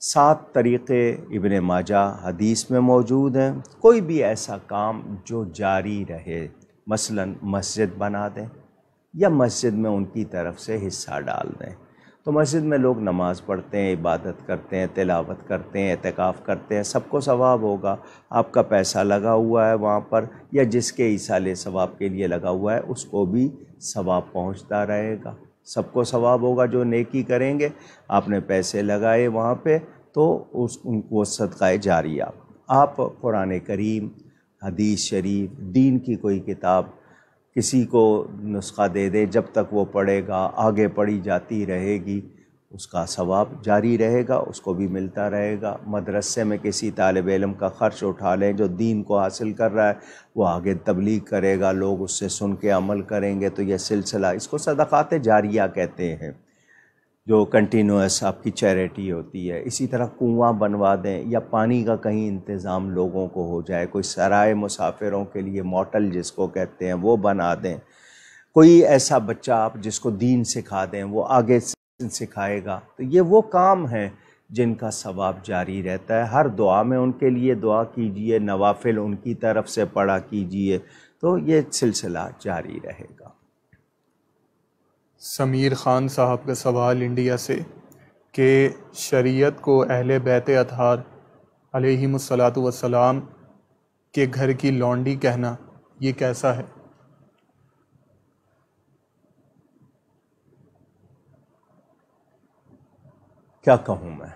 7 طریقے ابن ماجہ حدیث میں موجود ہیں، کوئی بھی ایسا کام جو جاری رہے، مثلا مسجد بنا دیں یا مسجد میں ان کی طرف سے حصہ ڈال دیں، تو مسجد میں لوگ نماز پڑھتے ہیں، عبادت کرتے ہیں، تلاوت کرتے ہیں، اعتکاف کرتے ہیں، سب کو ثواب ہوگا۔ آپ کا پیسہ لگا ہوا ہے وہاں پر، یا جس کے ایصال ثواب کے لیے لگا ہوا ہے اس کو بھی ثواب پہنچتا رہے گا، سب کو ثواب ہوگا جو نیکی کریں گے۔ آپ نے پیسے لگائے وہاں پہ تو ان کو صدقہ جاریہ۔ آپ قرآن کریم، حدیث شریف، دین کی کوئی کتاب کسی کو نسخہ دے دے، جب تک وہ پڑھے گا، آگے پڑھی جاتی رہے گی، اس کا ثواب جاری رہے گا، اس کو بھی ملتا رہے گا۔ مدرسے میں کسی طالب علم کا خرچ اٹھا لیں جو دین کو حاصل کر رہا ہے، وہ آگے تبلیغ کرے گا، لوگ اس سے سن کے عمل کریں گے، تو یہ سلسلہ، اس کو صدقات جاریہ کہتے ہیں، جو کنٹینوس آپ کی چیریٹی ہوتی ہے۔ اسی طرح کنواں بنوا دیں، یا پانی کا کہیں انتظام لوگوں کو ہو جائے، کوئی سرائے مسافروں کے لیے موٹل جس کو کہتے ہیں وہ بنا دیں۔ کوئی ایسا بچہ آپ جس کو دین سکھا دیں، وہ آگے سکھائے گا، تو یہ وہ کام ہیں جن کا ثواب جاری رہتا ہے۔ ہر دعا میں ان کے لیے دعا کیجئے، نوافل ان کی طرف سے پڑھا کیجئے، تو یہ سلسلہ جاری رہے گا۔ سمیر خان صاحب کا سوال انڈیا سے کہ شریعت کو اہل بیت اطہار علیہم الصلاۃ والسلام کے گھر کی لونڈی کہنا یہ کیسا ہے؟ کیا کہوں میں؟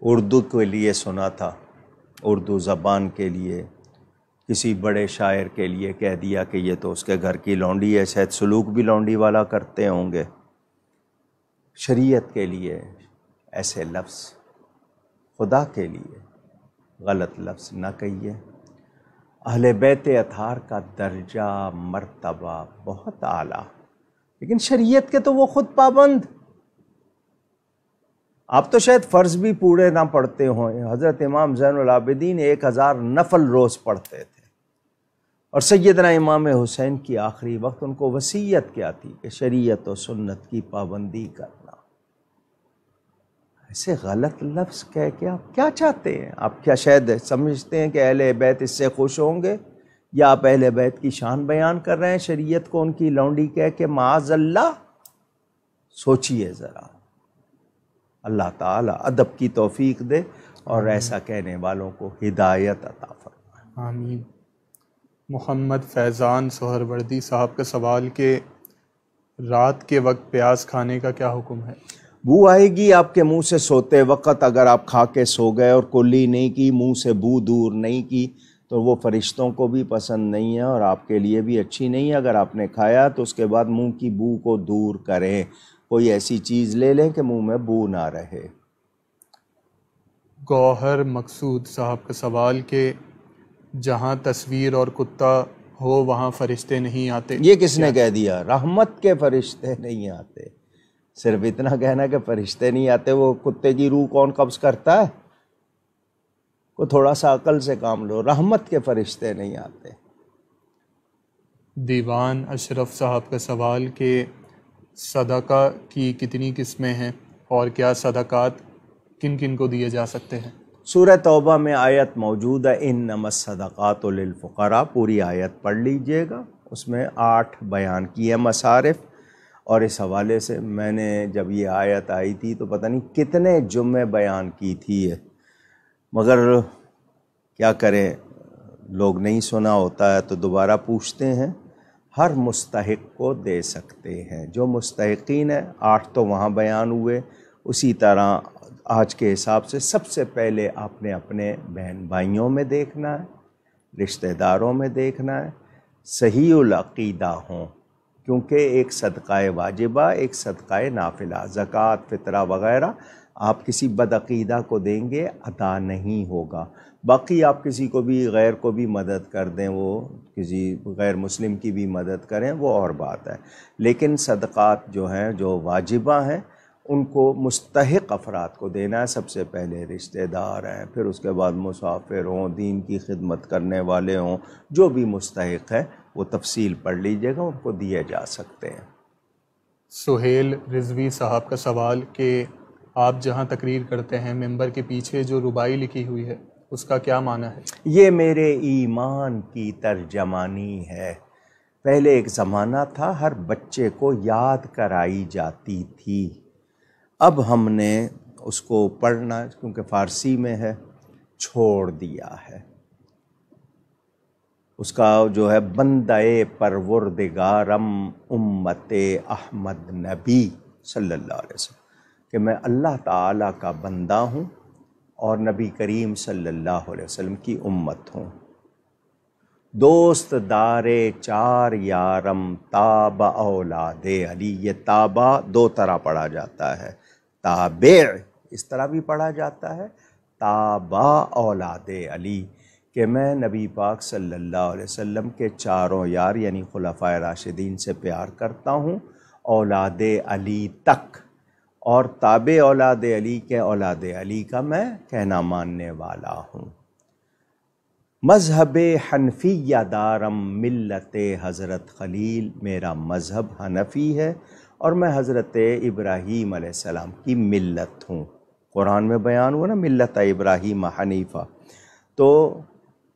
اردو کے لیے سنا تھا، اردو زبان کے لیے کسی بڑے شاعر کے لیے کہہ دیا کہ یہ تو اس کے گھر کی لونڈی ہے، شاید سلوک بھی لونڈی والا کرتے ہوں گے۔ شریعت کے لیے ایسے لفظ، خدا کے لیے غلط لفظ نہ کہیے۔ اہل بیت اطہار کا درجہ مرتبہ بہت اعلیٰ، لیکن شریعت کے تو وہ خود پابند۔ آپ تو شاید فرض بھی پورے نہ پڑھتے ہوں، حضرت امام زین العابدین 1000 نفل روز پڑھتے تھے، اور سیدنا امام حسین کی آخری وقت ان کو وصیت کیا تھی کہ شریعت و سنت کی پابندی کرنا۔ ایسے غلط لفظ کہہ کے آپ کیا چاہتے ہیں؟ آپ کیا شاید سمجھتے ہیں کہ اہل بیت اس سے خوش ہوں گے، یا آپ اہل بیت کی شان بیان کر رہے ہیں شریعت کو ان کی لونڈی کہہ کے؟ معاذ اللہ، سوچئے ذرا۔ اللہ تعالی ادب کی توفیق دے اور ایسا کہنے والوں کو ہدایت عطا فرمائے، آمین۔ محمد فیضان سہروردی صاحب کا سوال کہ رات کے وقت پیاز کھانے کا کیا حکم ہے؟ بو آئے گی آپ کے منہ سے سوتے وقت، اگر آپ کھا کے سو گئے اور کلی نہیں کی، منہ سے بو دور نہیں کی، تو وہ فرشتوں کو بھی پسند نہیں ہے اور آپ کے لیے بھی اچھی نہیں ہے۔ اگر آپ نے کھایا تو اس کے بعد منہ کی بو کو دور کریں، کوئی ایسی چیز لے لیں کہ منہ میں بو نہ رہے۔ گوہر مقصود صاحب کا سوال کہ جہاں تصویر اور کتا ہو وہاں فرشتے نہیں آتے؟ یہ کس نے کہہ دیا؟ رحمت کے فرشتے نہیں آتے۔ صرف اتنا کہنا کہ فرشتے نہیں آتے، وہ کتے کی روح کون قبض کرتا ہے؟ کو تھوڑا سا عقل سے کام لو، رحمت کے فرشتے نہیں آتے۔ دیوان اشرف صاحب کا سوال کہ صدقہ کی کتنی قسمیں ہیں اور کیا صدقات کن کن کو دیے جا سکتے ہیں؟ سورہ توبہ میں آیت موجود ہے، انما الصدقات للفقراء، پوری آیت پڑھ لیجئے گا، اس میں 8 بیان کیے مصارف۔ اور اس حوالے سے میں نے جب یہ آیت آئی تھی تو پتہ نہیں کتنے جمعے بیان کی تھی یہ، مگر کیا کریں، لوگ نہیں سنا ہوتا ہے تو دوبارہ پوچھتے ہیں۔ ہر مستحق کو دے سکتے ہیں، جو مستحقین ہیں، 8 تو وہاں بیان ہوئے، اسی طرح آج کے حساب سے سب سے پہلے آپ نے اپنے بہن بھائیوں میں دیکھنا ہے، رشتہ داروں میں دیکھنا ہے، صحیح العقیدہ ہوں، کیونکہ ایک صدقہ واجبہ، ایک صدقہ نافلہ، زکوٰۃ، فطرہ وغیرہ آپ کسی بدعقیدہ کو دیں گے ادا نہیں ہوگا۔ باقی آپ کسی کو بھی، غیر کو بھی مدد کر دیں، وہ کسی غیر مسلم کی بھی مدد کریں، وہ اور بات ہے، لیکن صدقات جو ہیں، جو واجبہ ہیں، ان کو مستحق افراد کو دینا ہے۔ سب سے پہلے رشتہ دار ہیں، پھر اس کے بعد مسافر ہوں، دین کی خدمت کرنے والے ہوں، جو بھی مستحق ہے وہ تفصیل پڑھ لیجئے گا، ان کو دیے جا سکتے ہیں۔ سہیل رضوی صاحب کا سوال کہ آپ جہاں تقریر کرتے ہیں ممبر کے پیچھے جو ربائی لکھی ہوئی ہے اس کا کیا معنی ہے؟ یہ میرے ایمان کی ترجمانی ہے۔ پہلے ایک زمانہ تھا ہر بچے کو یاد کرائی جاتی تھی، اب ہم نے اس کو پڑھنا، کیونکہ فارسی میں ہے، چھوڑ دیا ہے۔ اس کا جو ہے بندہ پروردگارم امت احمد نبی صلی اللہ علیہ وسلم، کہ میں اللہ تعالیٰ کا بندہ ہوں اور نبی کریم صلی اللہ علیہ وسلم کی امت ہوں۔ دوست دار 4 یارم تابع اولاد علی، یہ تابع 2 طرح پڑھا جاتا ہے، تابع اس طرح بھی پڑھا جاتا ہے، تابع اولاد علی، کہ میں نبی پاک صلی اللہ علیہ وسلم کے 4 یار یعنی خلفائے راشدین سے پیار کرتا ہوں، اولاد علی تک، اور تابع اولاد علی کے اولاد علی کا میں کہنا ماننے والا ہوں۔ مذہب حنفیہ دارم ملت حضرت خلیل، میرا مذہب حنفی ہے اور میں حضرت ابراہیم علیہ السلام کی ملت ہوں۔ قرآن میں بیان ہوا نا، ملت ابراہیم حنیفہ، تو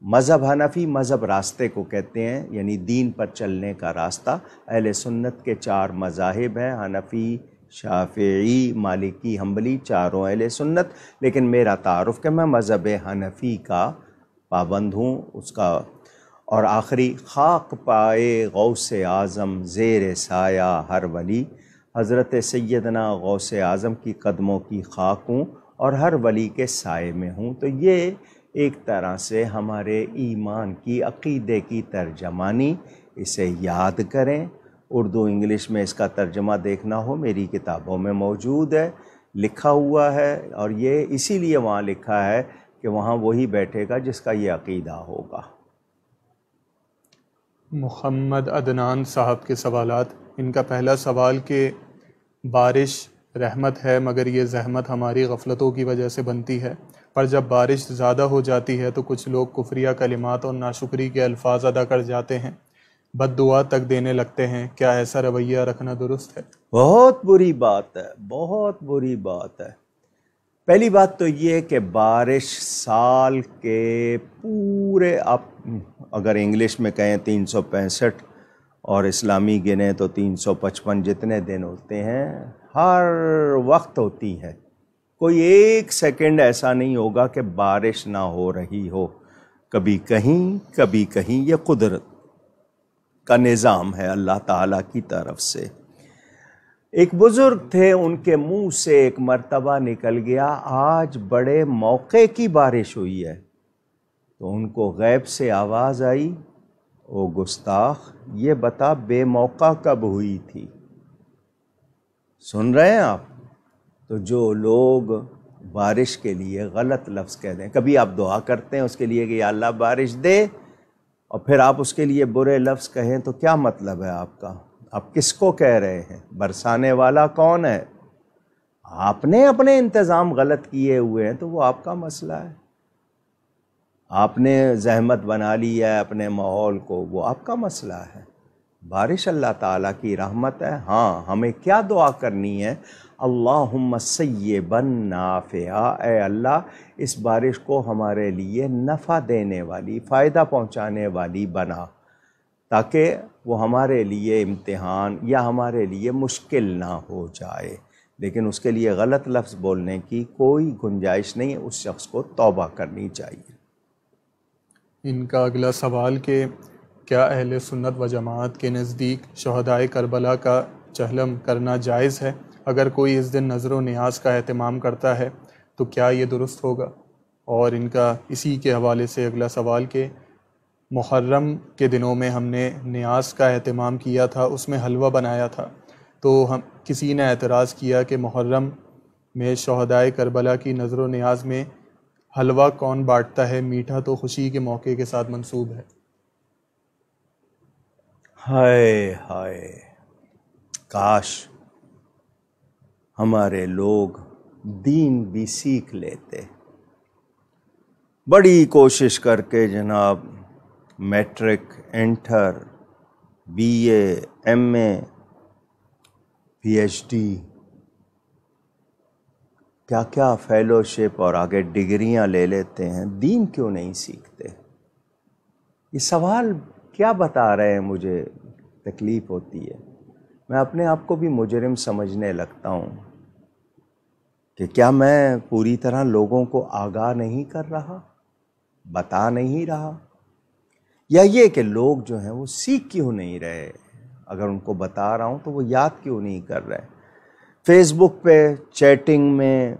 مذہب حنفی مذہب راستے کو کہتے ہیں، یعنی دین پر چلنے کا راستہ۔ اہل سنت کے 4 مذاہب ہیں، حنفی، شافعی، مالکی، حنبلی، چاروں اہل سنت، لیکن میرا تعارف کہ میں مذہب حنفی کا پابند ہوں، اس کا۔ اور آخری، خاک پائے غوث اعظم زیر سایہ ہر ولی، حضرت سیدنا غوث اعظم کی قدموں کی خاک ہوں اور ہر ولی کے سائے میں ہوں۔ تو یہ ایک طرح سے ہمارے ایمان کی، عقیدے کی ترجمانی، اسے یاد کریں۔ اردو انگلش میں اس کا ترجمہ دیکھنا ہو میری کتابوں میں موجود ہے، لکھا ہوا ہے، اور یہ اسی لیے وہاں لکھا ہے کہ وہاں وہی بیٹھے گا جس کا یہ عقیدہ ہوگا۔ محمد عدنان صاحب کے سوالات، ان کا پہلا سوال کہ بارش رحمت ہے، مگر یہ زحمت ہماری غفلتوں کی وجہ سے بنتی ہے۔ پر جب بارش زیادہ ہو جاتی ہے تو کچھ لوگ کفریہ کلمات اور ناشکری کے الفاظ ادا کر جاتے ہیں، بد دعا تک دینے لگتے ہیں۔ کیا ایسا رویہ رکھنا درست ہے؟ بہت بری بات ہے، بہت بری بات ہے۔ پہلی بات تو یہ کہ بارش سال کے پورے، آپ اگر انگلش میں کہیں 365 اور اسلامی گنیں تو 355 جتنے دن ہوتے ہیں، ہر وقت ہوتی ہے۔ کوئی ایک سیکنڈ ایسا نہیں ہوگا کہ بارش نہ ہو رہی ہو، کبھی کہیں۔ یہ قدرت کا نظام ہے اللہ تعالیٰ کی طرف سے۔ ایک بزرگ تھے، ان کے منہ سے ایک مرتبہ نکل گیا، آج بڑے موقع کی بارش ہوئی ہے، تو ان کو غیب سے آواز آئی، او گستاخ، یہ بتا بے موقع کب ہوئی تھی؟ سن رہے ہیں آپ؟ تو جو لوگ بارش کے لیے غلط لفظ کہہ دیں، کبھی آپ دعا کرتے ہیں اس کے لیے کہ یا اللہ بارش دے، اور پھر آپ اس کے لیے برے لفظ کہیں، تو کیا مطلب ہے آپ کا؟ آپ کس کو کہہ رہے ہیں؟ برسانے والا کون ہے؟ آپ نے اپنے انتظام غلط کیے ہوئے ہیں تو وہ آپ کا مسئلہ ہے۔ آپ نے زحمت بنا لی ہے اپنے ماحول کو، وہ آپ کا مسئلہ ہے۔ بارش اللہ تعالیٰ کی رحمت ہے۔ ہاں، ہمیں کیا دعا کرنی ہے؟ اللہم سیبا نافعا، اے اللہ اس بارش کو ہمارے لیے نفع دینے والی، فائدہ پہنچانے والی بنا، تاکہ وہ ہمارے لیے امتحان یا ہمارے لیے مشکل نہ ہو جائے۔ لیکن اس کے لیے غلط لفظ بولنے کی کوئی گنجائش نہیں، اس شخص کو توبہ کرنی چاہیے۔ ان کا اگلا سوال کہ کیا اہل سنت و جماعت کے نزدیک شہدائے کربلا کا چہلم کرنا جائز ہے؟ اگر کوئی اس دن نذر و نیاز کا اہتمام کرتا ہے تو کیا یہ درست ہوگا؟ اور ان کا اسی کے حوالے سے اگلا سوال کہ محرم کے دنوں میں ہم نے نیاز کا اہتمام کیا تھا، اس میں حلوہ بنایا تھا، تو کسی نے اعتراض کیا کہ محرم میں شہدائے کربلا کی نذر و نیاز میں حلوہ کون بانٹتا ہے؟ میٹھا تو خوشی کے موقع کے ساتھ منسوب ہے۔ ہائے ہائے، کاش ہمارے لوگ دین بھی سیکھ لیتے۔ بڑی کوشش کر کے جناب matric, inter, B A, M A, P H D, کیا کیا فیلوشپ اور آگے ڈگریاں لے لیتے ہیں، دین کیوں نہیں سیکھتے؟ یہ سوال کیا بتا رہے ہیں؟ مجھے تکلیف ہوتی ہے، میں اپنے آپ کو بھی مجرم سمجھنے لگتا ہوں کہ کیا میں پوری طرح لوگوں کو آگاہ نہیں کر رہا، بتا نہیں رہا، یا یہ کہ لوگ جو ہیں وہ سیکھ کیوں نہیں رہے؟ اگر ان کو بتا رہا ہوں تو وہ یاد کیوں نہیں کر رہے؟ فیس بک پہ چیٹنگ میں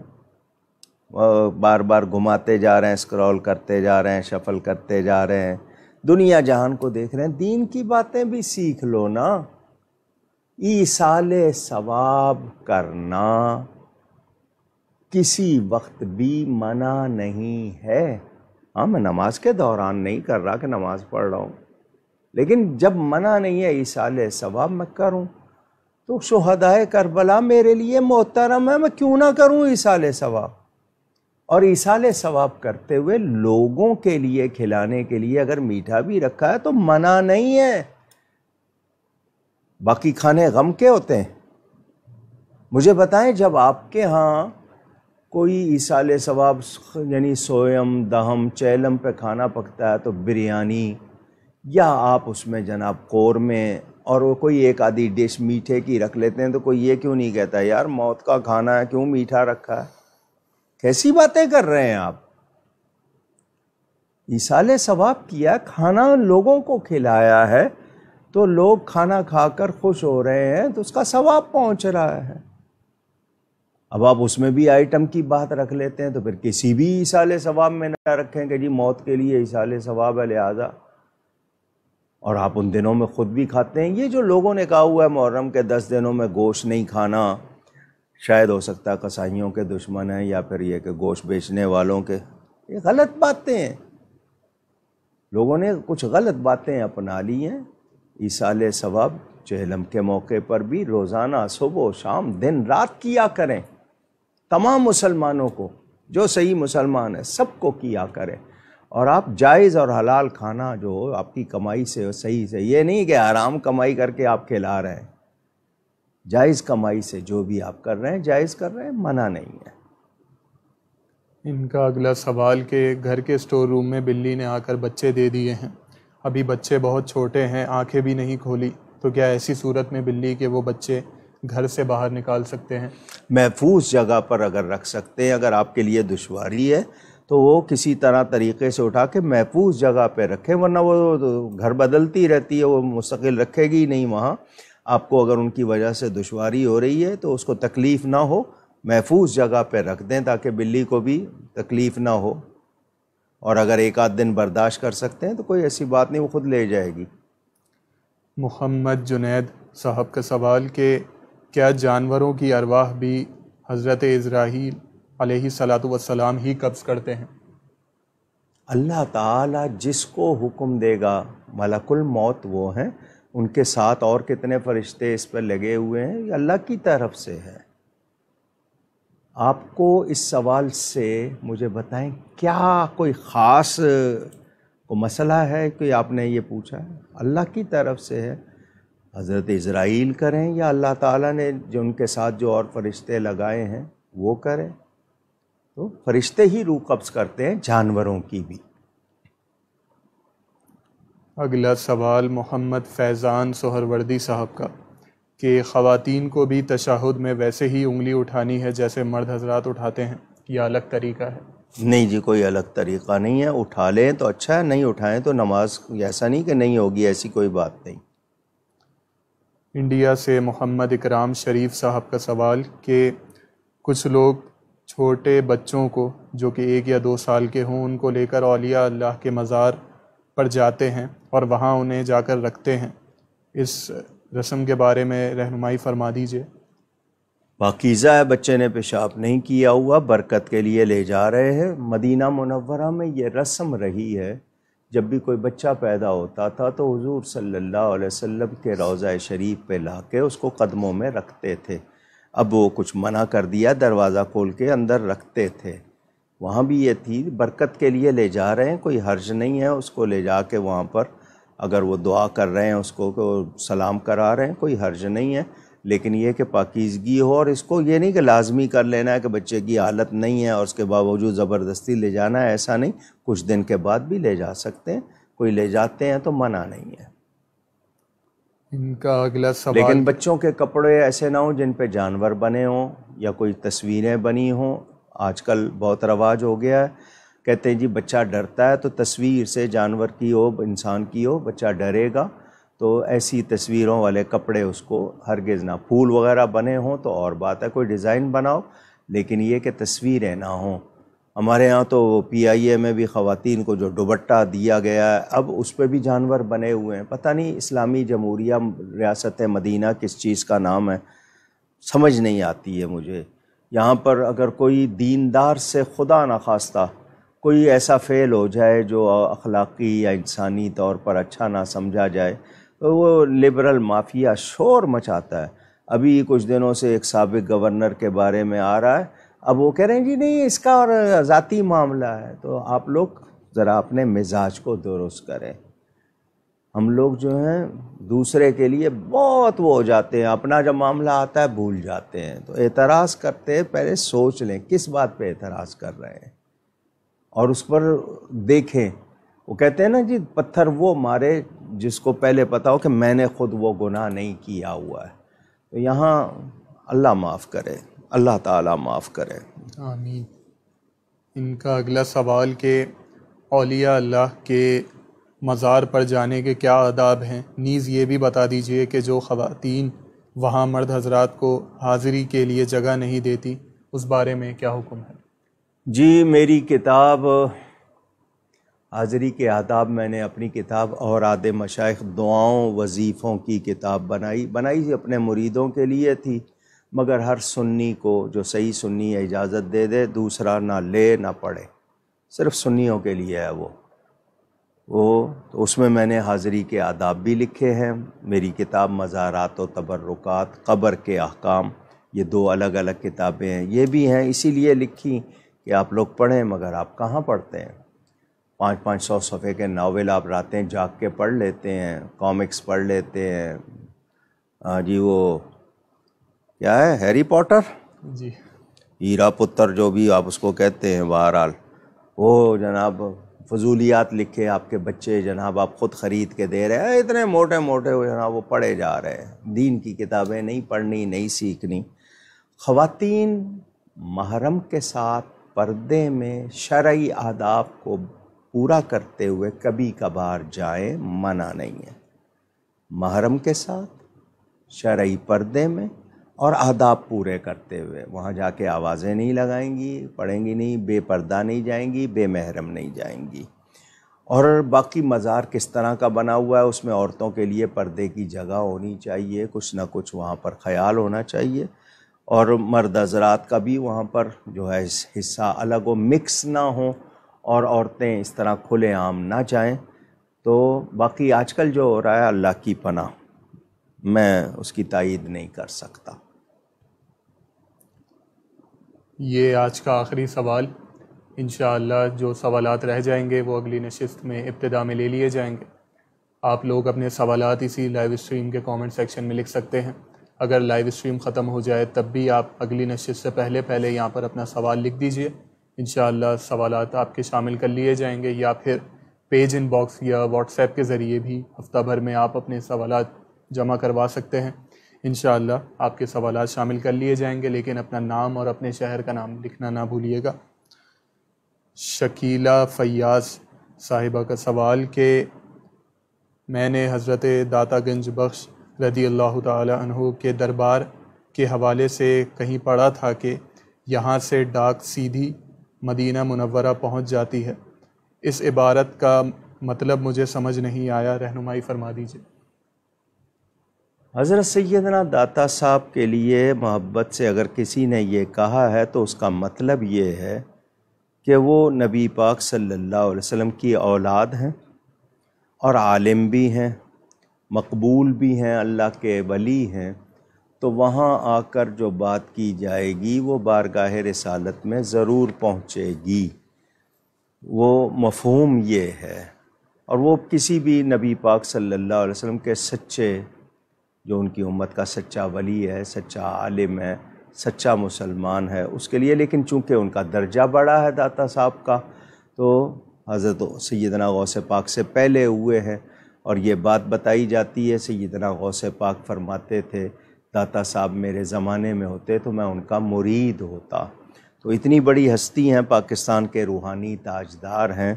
بار بار گھماتے جا رہے ہیں، اسکرول کرتے جا رہے ہیں، شفل کرتے جا رہے ہیں، دنیا جہان کو دیکھ رہے ہیں، دین کی باتیں بھی سیکھ لو نا۔ ایصال ثواب کرنا کسی وقت بھی منع نہیں ہے۔ ہاں، میں نماز کے دوران نہیں کر رہا کہ نماز پڑھ رہا ہوں، لیکن جب منع نہیں ہے ایصال ثواب میں کروں، تو شہدائے کربلا میرے لیے محترم ہے، میں کیوں نہ کروں ایصال ثواب؟ اور ایصال ثواب کرتے ہوئے لوگوں کے لیے کھلانے کے لیے اگر میٹھا بھی رکھا ہے تو منع نہیں ہے۔ باقی کھانے غم کے ہوتے ہیں۔ مجھے بتائیں، جب آپ کے ہاں کوئی ایصال ثواب یعنی سویم، دہم، چیلم پہ کھانا پکتا ہے تو بریانی یا آپ اس میں جناب قورمے اور وہ کوئی ایک آدھی ڈش میٹھے کی رکھ لیتے ہیں، تو کوئی یہ کیوں نہیں کہتا یار موت کا کھانا ہے، کیوں میٹھا رکھا ہے؟ کیسی باتیں کر رہے ہیں آپ؟ ایصال ثواب کیا، کھانا لوگوں کو کھلایا ہے تو لوگ کھانا کھا کر خوش ہو رہے ہیں تو اس کا ثواب پہنچ رہا ہے۔ اب آپ اس میں بھی آئٹم کی بات رکھ لیتے ہیں تو پھر کسی بھی ایصال ثواب میں نہ رکھیں کہ جی موت کے لیے ایصال ثواب ہے لہذا، اور آپ ان دنوں میں خود بھی کھاتے ہیں۔ یہ جو لوگوں نے کہا ہوا ہے محرم کے 10 دنوں میں گوشت نہیں کھانا، شاید ہو سکتا ہے قصائیوں کے دشمن ہیں یا پھر یہ کہ گوشت بیچنے والوں کے، یہ غلط باتیں ہیں۔ لوگوں نے کچھ غلط باتیں اپنا لی ہیں۔ ایصال ثواب چہلم کے موقع پر بھی روزانہ صبح و شام دن رات کیا کریں، تمام مسلمانوں کو، جو صحیح مسلمان ہے سب کو کیا کریں۔ اور آپ جائز اور حلال کھانا جو ہو آپ کی کمائی سے ہو، صحیح سے، یہ نہیں کہ حرام کمائی کر کے آپ کھلا رہے ہیں، جائز کمائی سے جو بھی آپ کر رہے ہیں جائز کر رہے ہیں، منع نہیں ہے۔ ان کا اگلا سوال کہ گھر کے اسٹور روم میں بلی نے آ کر بچے دے دیے ہیں، ابھی بچے بہت چھوٹے ہیں، آنکھیں بھی نہیں کھولی، تو کیا ایسی صورت میں بلی کے وہ بچے گھر سے باہر نکال سکتے ہیں؟ محفوظ جگہ پر اگر رکھ سکتے ہیں، اگر آپ کے لیے دشواری ہے تو وہ کسی طرح طریقے سے اٹھا کے محفوظ جگہ پہ رکھیں، ورنہ وہ گھر بدلتی رہتی ہے، وہ مستقل رکھے گی نہیں وہاں۔ آپ کو اگر ان کی وجہ سے دشواری ہو رہی ہے تو اس کو تکلیف نہ ہو، محفوظ جگہ پہ رکھ دیں تاکہ بلی کو بھی تکلیف نہ ہو، اور اگر ایک آدھ دن برداشت کر سکتے ہیں تو کوئی ایسی بات نہیں، وہ خود لے جائے گی۔ محمد جنید صاحب کا سوال کہ کیا جانوروں کی ارواح بھی حضرت اسرائیل علیہ السلام ہی قبض کرتے ہیں؟ اللہ تعالیٰ جس کو حکم دے گا، ملک الموت وہ ہیں، ان کے ساتھ اور کتنے فرشتے اس پر لگے ہوئے ہیں، یہ اللہ کی طرف سے ہے۔ آپ کو اس سوال سے مجھے بتائیں کیا کوئی خاص کو مسئلہ ہے کہ آپ نے یہ پوچھا ہے؟ اللہ کی طرف سے ہے، حضرت اسرائیل کریں یا اللہ تعالیٰ نے جو ان کے ساتھ جو اور فرشتے لگائے ہیں وہ کریں، تو فرشتے ہی روح قبض کرتے ہیں، جانوروں کی بھی۔ اگلا سوال محمد فیضان سہروردی صاحب کا کہ خواتین کو بھی تشہد میں ویسے ہی انگلی اٹھانی ہے جیسے مرد حضرات اٹھاتے ہیں یا الگ طریقہ ہے؟ نہیں جی، کوئی الگ طریقہ نہیں ہے، اٹھا لیں تو اچھا ہے، نہیں اٹھائیں تو نماز ایسا نہیں کہ نہیں ہوگی، ایسی کوئی بات نہیں۔ انڈیا سے محمد اکرام شریف صاحب کا سوال کہ کچھ لوگ چھوٹے بچوں کو جو کہ 1 یا 2 سال کے ہوں ان کو لے کر اولیاء اللہ کے مزار پر جاتے ہیں اور وہاں انہیں جا کر رکھتے ہیں، اس رسم کے بارے میں رہنمائی فرما دیجیے۔ پاکیزہ ہے، بچے نے پیشاب نہیں کیا ہوا، برکت کے لیے لے جا رہے ہیں۔ مدینہ منورہ میں یہ رسم رہی ہے، جب بھی کوئی بچہ پیدا ہوتا تھا تو حضور صلی اللہ علیہ وسلم کے روضہ شریف پہ لا کے اس کو قدموں میں رکھتے تھے۔ اب وہ کچھ منع کر دیا، دروازہ کھول کے اندر رکھتے تھے۔ وہاں بھی یہ تھی، برکت کے لیے لے جا رہے ہیں، کوئی حرج نہیں ہے، اس کو لے جا کے وہاں پر اگر وہ دعا کر رہے ہیں، اس کو سلام کرا رہے ہیں، کوئی حرج نہیں ہے، لیکن یہ کہ پاکیزگی ہو، اور اس کو یہ نہیں کہ لازمی کر لینا ہے کہ بچے کی حالت نہیں ہے اور اس کے باوجود زبردستی لے جانا ہے، ایسا نہیں، کچھ دن کے بعد بھی لے جا سکتے ہیں، کوئی لے جاتے ہیں تو منع نہیں ہے۔ ان کا اگلا سوال لیکن بچوں کے کپڑے ایسے نہ ہوں جن پہ جانور بنے ہوں یا کوئی تصویریں بنی ہوں، آج کل بہت رواج ہو گیا ہے، کہتے ہیں جی بچہ ڈرتا ہے تو تصویر سے، جانور کی ہو انسان کی ہو، بچہ ڈرے گا تو ایسی تصویروں والے کپڑے اس کو ہرگز نہ، پھول وغیرہ بنے ہوں تو اور بات ہے، کوئی ڈیزائن بناؤ، لیکن یہ کہ تصویریں نہ ہوں۔ ہمارے ہاں تو PIA میں بھی خواتین کو جو دوپٹہ دیا گیا ہے، اب اس پہ بھی جانور بنے ہوئے ہیں، پتہ نہیں اسلامی جمہوریہ ریاست مدینہ کس چیز کا نام ہے، سمجھ نہیں آتی ہے مجھے۔ یہاں پر اگر کوئی دیندار سے خدا نخواستہ کوئی ایسا فعل ہو جائے جو اخلاقی یا انسانی طور پر اچھا نہ سمجھا جائے تو وہ لبرل مافیا شور مچاتا ہے۔ ابھی کچھ دنوں سے ایک سابق گورنر کے بارے میں آ رہا ہے، اب وہ کہہ رہے ہیں جی نہیں اس کا اور ذاتی معاملہ ہے، تو آپ لوگ ذرا اپنے مزاج کو درست کریں۔ ہم لوگ جو ہیں دوسرے کے لیے بہت وہ ہو جاتے ہیں، اپنا جب معاملہ آتا ہے بھول جاتے ہیں، تو اعتراض کرتے ہیں پہلے سوچ لیں کس بات پہ اعتراض کر رہے ہیں اور اس پر دیکھیں۔ وہ کہتے ہیں نا جی پتھر وہ مارے جس کو پہلے پتا ہو کہ میں نے خود وہ گناہ نہیں کیا ہوا ہے، تو یہاں اللہ معاف کرے، اللہ تعالیٰ معاف کرے۔ آمین۔ ان کا اگلا سوال کہ اولیاء اللہ کے مزار پر جانے کے کیا آداب ہیں، نیز یہ بھی بتا دیجئے کہ جو خواتین وہاں مرد حضرات کو حاضری کے لیے جگہ نہیں دیتی اس بارے میں کیا حکم ہے؟ جی میری کتاب حاضری کے آداب، میں نے اپنی کتاب اوراد مشائخ دعاؤں وظیفوں کی کتاب بنائی اپنے مریدوں کے لیے تھی، مگر ہر سنی کو جو صحیح سنی ہے اجازت دے دے، دوسرا نہ لے نہ پڑھے، صرف سنیوں کے لیے ہے وہ۔ تو اس میں میں نے حاضری کے آداب بھی لکھے ہیں. میری کتاب مزارات و تبرکات، قبر کے احکام، یہ 2 الگ الگ کتابیں ہیں. یہ بھی ہیں اسی لیے لکھی کہ آپ لوگ پڑھیں، مگر آپ کہاں پڑھتے ہیں. 500 صفحے کے ناول آپ راتیں جاگ کے پڑھ لیتے ہیں، کامکس پڑھ لیتے ہیں. جی وہ کیا ہے، ہیری پوٹر، جی ہیرا پتر جو بھی آپ اس کو کہتے ہیں، بہرحال وہ جناب فضولیات لکھے آپ کے بچے، جناب آپ خود خرید کے دے رہے ہیں، اتنے موٹے موٹے وہ جناب وہ پڑھے جا رہے ہیں. دین کی کتابیں نہیں پڑھنی، نہیں سیکھنی. خواتین محرم کے ساتھ پردے میں شرعی آداب کو پورا کرتے ہوئے کبھی کبھار جائیں، منع نہیں ہے. محرم کے ساتھ شرعی پردے میں اور آداب پورے کرتے ہوئے، وہاں جا کے آوازیں نہیں لگائیں گی، پڑھیں گی نہیں، بے پردہ نہیں جائیں گی، بے محرم نہیں جائیں گی. اور باقی مزار کس طرح کا بنا ہوا ہے، اس میں عورتوں کے لیے پردے کی جگہ ہونی چاہیے، کچھ نہ کچھ وہاں پر خیال ہونا چاہیے، اور مرد حضرات کا بھی وہاں پر جو ہے حصہ الگ ہو، مکس نہ ہوں، اور عورتیں اس طرح کھلے عام نہ جائیں. تو باقی آج کل جو ہو رہا ہے، اللہ کی پناہ، میں اس کی تائید نہیں کر سکتا. یہ آج کا آخری سوال. انشاءاللہ جو سوالات رہ جائیں گے وہ اگلی نشست میں ابتدا میں لے لیے جائیں گے. آپ لوگ اپنے سوالات اسی لائیو اسٹریم کے کامنٹ سیکشن میں لکھ سکتے ہیں. اگر لائیو اسٹریم ختم ہو جائے تب بھی آپ اگلی نشست سے پہلے یہاں پر اپنا سوال لکھ دیجئے. انشاءاللہ سوالات آپ کے شامل کر لیے جائیں گے، یا پھر پیج ان باکس یا واٹس ایپ کے ذریعے بھی ہفتہ بھر میں آپ اپنے سوالات جمع کروا سکتے ہیں. انشاءاللہ آپ کے سوالات شامل کر لیے جائیں گے، لیکن اپنا نام اور اپنے شہر کا نام لکھنا نہ بھولیے گا. شکیلہ فیاض صاحبہ کا سوال کہ میں نے حضرت داتا گنج بخش رضی اللہ تعالی عنہ کے دربار کے حوالے سے کہیں پڑھا تھا کہ یہاں سے ڈاک سیدھی مدینہ منورہ پہنچ جاتی ہے. اس عبارت کا مطلب مجھے سمجھ نہیں آیا، رہنمائی فرما دیجیے. حضرت سیدنا داتا صاحب کے لیے محبت سے اگر کسی نے یہ کہا ہے تو اس کا مطلب یہ ہے کہ وہ نبی پاک صلی اللہ علیہ وسلم کی اولاد ہیں، اور عالم بھی ہیں، مقبول بھی ہیں، اللہ کے ولی ہیں. تو وہاں آ کر جو بات کی جائے گی وہ بارگاہ رسالت میں ضرور پہنچے گی. وہ مفہوم یہ ہے. اور وہ کسی بھی نبی پاک صلی اللہ علیہ وسلم کے سچے، جو ان کی امت کا سچا ولی ہے، سچا عالم ہے، سچا مسلمان ہے، اس کے لیے، لیکن چونکہ ان کا درجہ بڑا ہے داتا صاحب کا، تو حضرت سیدنا غوث پاک سے پہلے ہوئے ہیں. اور یہ بات بتائی جاتی ہے، سیدنا غوث پاک فرماتے تھے داتا صاحب میرے زمانے میں ہوتے تو میں ان کا مرید ہوتا. تو اتنی بڑی ہستی ہیں، پاکستان کے روحانی تاجدار ہیں.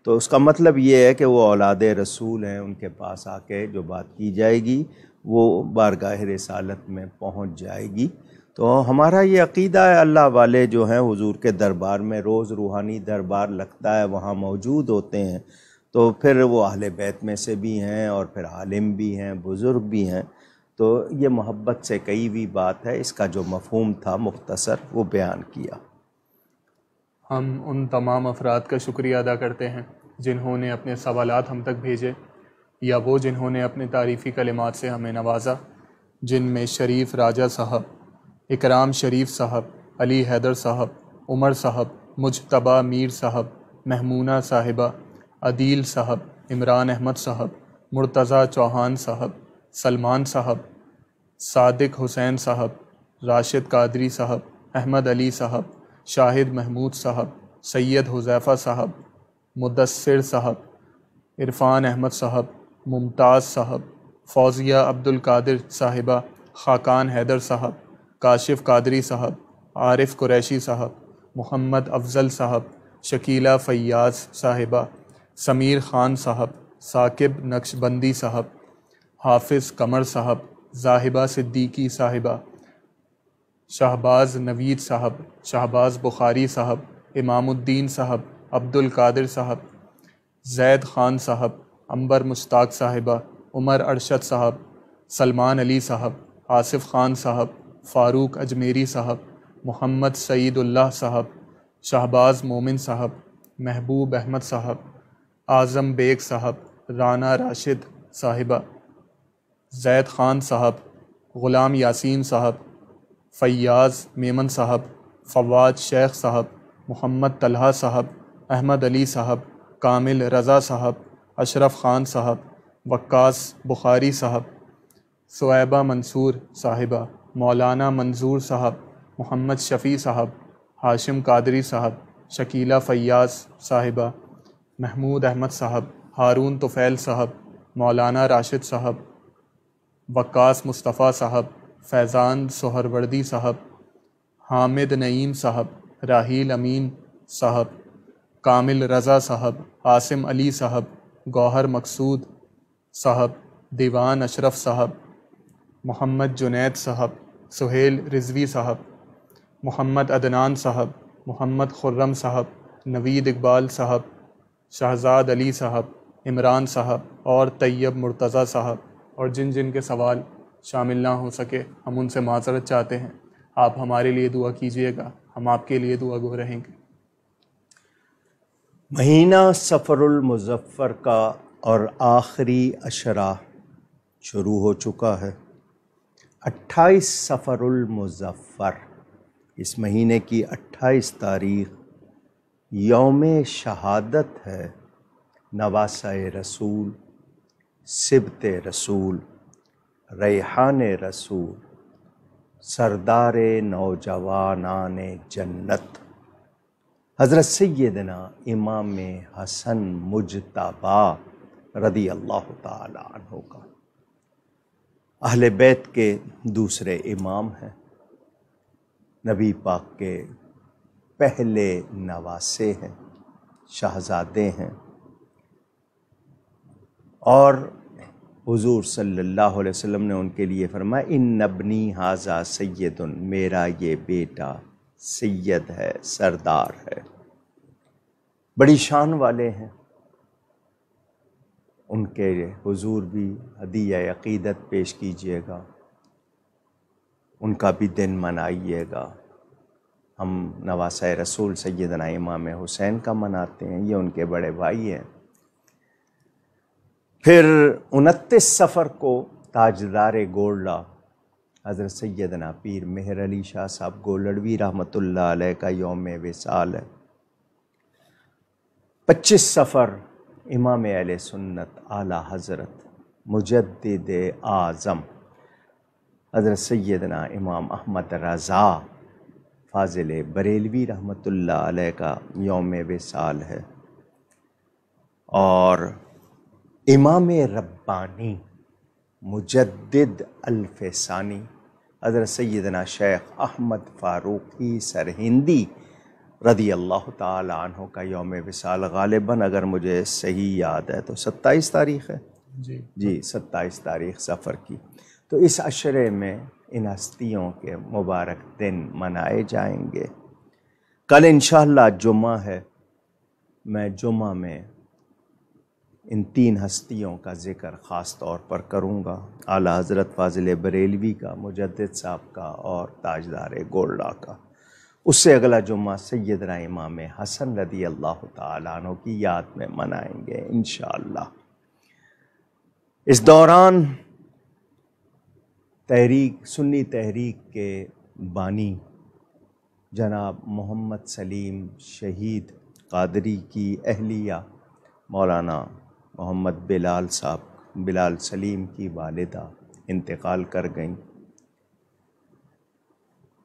تو اس کا مطلب یہ ہے کہ وہ اولاد رسول ہیں، ان کے پاس آ کے جو بات کی جائے گی وہ بارگاہ رسالت میں پہنچ جائے گی. تو ہمارا یہ عقیدہ ہے، اللہ والے جو ہیں حضور کے دربار میں روز روحانی دربار لگتا ہے، وہاں موجود ہوتے ہیں. تو پھر وہ اہل بیت میں سے بھی ہیں، اور پھر عالم بھی ہیں، بزرگ بھی ہیں. تو یہ محبت سے کئی بھی بات ہے، اس کا جو مفہوم تھا مختصر وہ بیان کیا. ہم ان تمام افراد کا شکریہ ادا کرتے ہیں جنہوں نے اپنے سوالات ہم تک بھیجے، یا وہ جنہوں نے اپنے تعریفی کلمات سے ہمیں نوازا، جن میں شریف راجہ صاحب، اکرام شریف صاحب، علی حیدر صاحب، عمر صاحب، مجتبیٰ میر صاحب، محمونہ صاحبہ، عدیل صاحب، عمران احمد صاحب، مرتضیٰ چوہان صاحب، سلمان صاحب، صادق حسین صاحب، راشد قادری صاحب، احمد علی صاحب، شاہد محمود صاحب، سید حذیفہ صاحب، مدثر صاحب، عرفان احمد صاحب، ممتاز صاحب، فوزیہ عبد القادر صاحبہ، خاقان حیدر صاحب، کاشف قادری صاحب، عارف قریشی صاحب، محمد افضل صاحب، شکیلہ فیاض صاحبہ، سمیر خان صاحب، ثاقب نقش بندی صاحب، حافظ قمر صاحب، زاہبہ صدیقی صاحبہ، شہباز نوید صاحب، شہباز بخاری صاحب، امام الدین صاحب، عبد القادر صاحب، زید خان صاحب، عنبر مشتاق صاحبہ، عمر ارشد صاحب، سلمان علی صاحب، آصف خان صاحب، فاروق اجمیری صاحب، محمد سعید اللہ صاحب، شہباز مومن صاحب، محبوب احمد صاحب، اعظم بیگ صاحب، رانا راشد صاحبہ، زید خان صاحب، غلام یاسین صاحب، فیاض میمن صاحب، فواد شیخ صاحب، محمد طلحہ صاحب، احمد علی صاحب، کامل رضا صاحب، اشرف خان صاحب، وقاص بخاری صاحب، صعیبہ منصور صاحبہ، مولانا منظور صاحب، محمد شفیع صاحب، ہاشم قادری صاحب، شکیلہ فیاض صاحبہ، محمود احمد صاحب، ہارون طفیل صاحب، مولانا راشد صاحب، وقاص مصطفیٰ صاحب، فیضان سہروردی صاحب، حامد نعیم صاحب، راحیل امین صاحب، کامل رضا صاحب، عاصم علی صاحب، گوہر مقصود صاحب، دیوان اشرف صاحب، محمد جنید صاحب، سہیل رضوی صاحب، محمد عدنان صاحب، محمد خرم صاحب، نوید اقبال صاحب، شہزاد علی صاحب، عمران صاحب اور طیب مرتضیٰ صاحب، اور جن جن کے سوال شامل نہ ہو سکے ہم ان سے معذرت چاہتے ہیں۔ آپ ہمارے لیے دعا کیجیے گا، ہم آپ کے لیے دعا گو رہیں گے۔ مہینہ سفر المظفر کا اور آخری عشرہ شروع ہو چکا ہے۔ 28 سفر المظفر، اس مہینے کی 28 تاریخ یوم شہادت ہے نواسہ رسول، سبط رسول، ریحان رسول، سردار نوجوانان جنت حضرت سیدنا امام حسن مجتبی رضی اللہ تعالی عنہ کا۔ اہل بیت کے دوسرے امام ہیں، نبی پاک کے پہلے نواسے ہیں، شہزادے ہیں، اور حضور صلی اللہ علیہ وسلم نے ان کے لیے فرمایا ان ابنی ھذا سید، میرا یہ بیٹا سید ہے، سردار ہے، بڑی شان والے ہیں۔ ان کے حضور بھی ہدیہ عقیدت پیش کیجئے گا، ان کا بھی دن منائیے گا۔ ہم نواسہ رسول سیدنا امام حسین کا مناتے ہیں، یہ ان کے بڑے بھائی ہیں۔ پھر 29 سفر کو تاجدار گولڑا حضرت سیدنا پیر مہر علی شاہ صاحب گولڑوی رحمۃ اللہ علیہ کا یوم وصال ہے۔ 25 سفر امام اہل سنت اعلیٰ حضرت مجدد اعظم حضرت سیدنا امام احمد رضا فاضل بریلوی رحمۃ اللہ علیہ کا یوم وصال ہے۔ اور امام ربانی مجدد الفسانی حضرت سیدنا شیخ احمد فاروقی سرہندی رضی اللہ تعالی عنہ کا یوم وصال غالباً اگر مجھے صحیح یاد ہے تو 27 تاریخ ہے، جی 27 تاریخ سفر کی۔ تو اس عشرے میں ان ہستیوں کے مبارک دن منائے جائیں گے۔ کل انشاءاللہ جمعہ ہے، میں جمعہ میں ان 3 ہستیوں کا ذکر خاص طور پر کروں گا، اعلیٰ حضرت فاضل بریلوی کا، مجدد صاحب کا اور تاجدار گولڑا کا۔ اس سے اگلا جمعہ سیدنا امام حسن رضی اللہ تعالیٰ عنہ کی یاد میں منائیں گے انشاءاللہ۔ اس دوران سنی تحریک کے بانی جناب محمد سلیم شہید قادری کی اہلیہ مولانا محمد بلال سلیم کی والدہ انتقال کر گئیں۔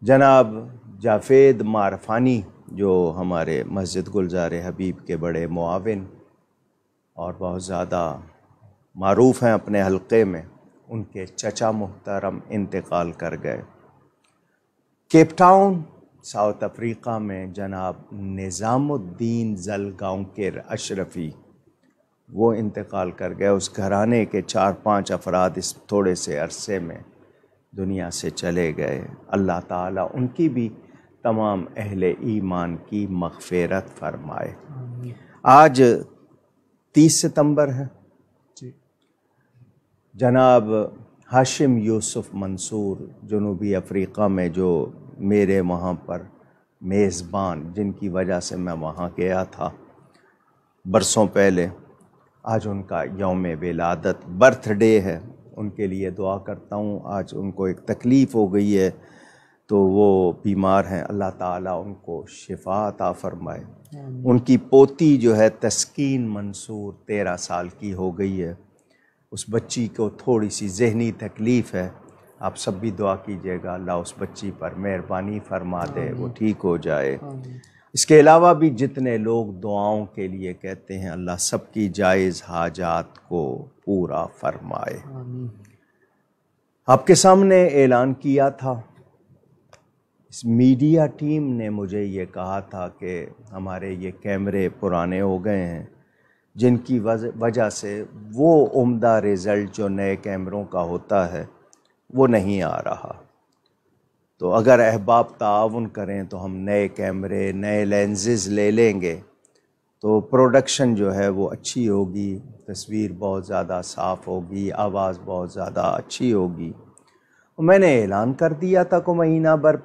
جناب جاوید معرفانی جو ہمارے مسجد گلزار حبیب کے بڑے معاون اور بہت زیادہ معروف ہیں اپنے حلقے میں، ان کے چچا محترم انتقال کر گئے۔ کیپ ٹاؤن ساؤتھ افریقہ میں جناب نظام الدین زلگاؤنکر اشرفی وہ انتقال کر گئے۔ اس گھرانے کے 4-5 افراد اس تھوڑے سے عرصے میں دنیا سے چلے گئے۔ اللہ تعالیٰ ان کی بھی تمام اہل ایمان کی مغفرت فرمائے۔ آج 30 ستمبر ہے۔ جناب ہاشم یوسف منصور جنوبی افریقہ میں، جو میرے وہاں پر میزبان، جن کی وجہ سے میں وہاں گیا تھا برسوں پہلے، آج ان کا یوم ولادت برتھ ڈے ہے، ان کے لیے دعا کرتا ہوں۔ آج ان کو ایک تکلیف ہو گئی ہے تو وہ بیمار ہیں، اللہ تعالیٰ ان کو شفا عطا فرمائے۔ ان کی پوتی جو ہے تسکین منصور 13 سال کی ہو گئی ہے، اس بچی کو تھوڑی سی ذہنی تکلیف ہے، آپ سب بھی دعا کیجیے گا اللہ اس بچی پر مہربانی فرما دے، وہ ٹھیک ہو جائے۔ اس کے علاوہ بھی جتنے لوگ دعاؤں کے لیے کہتے ہیں، اللہ سب کی جائز حاجات کو پورا فرمائے۔ آپ کے سامنے اعلان کیا تھا، اس میڈیا ٹیم نے مجھے یہ کہا تھا کہ ہمارے یہ کیمرے پرانے ہو گئے ہیں، جن کی وجہ سے وہ عمدہ رزلٹ جو نئے کیمروں کا ہوتا ہے وہ نہیں آ رہا، تو اگر احباب تعاون کریں تو ہم نئے کیمرے، نئے لینزز لے لیں گے تو پروڈکشن جو ہے وہ اچھی ہوگی، تصویر بہت زیادہ صاف ہوگی، آواز بہت زیادہ اچھی ہوگی۔ میں نے اعلان کر دیا تھا کو مہینہ بھر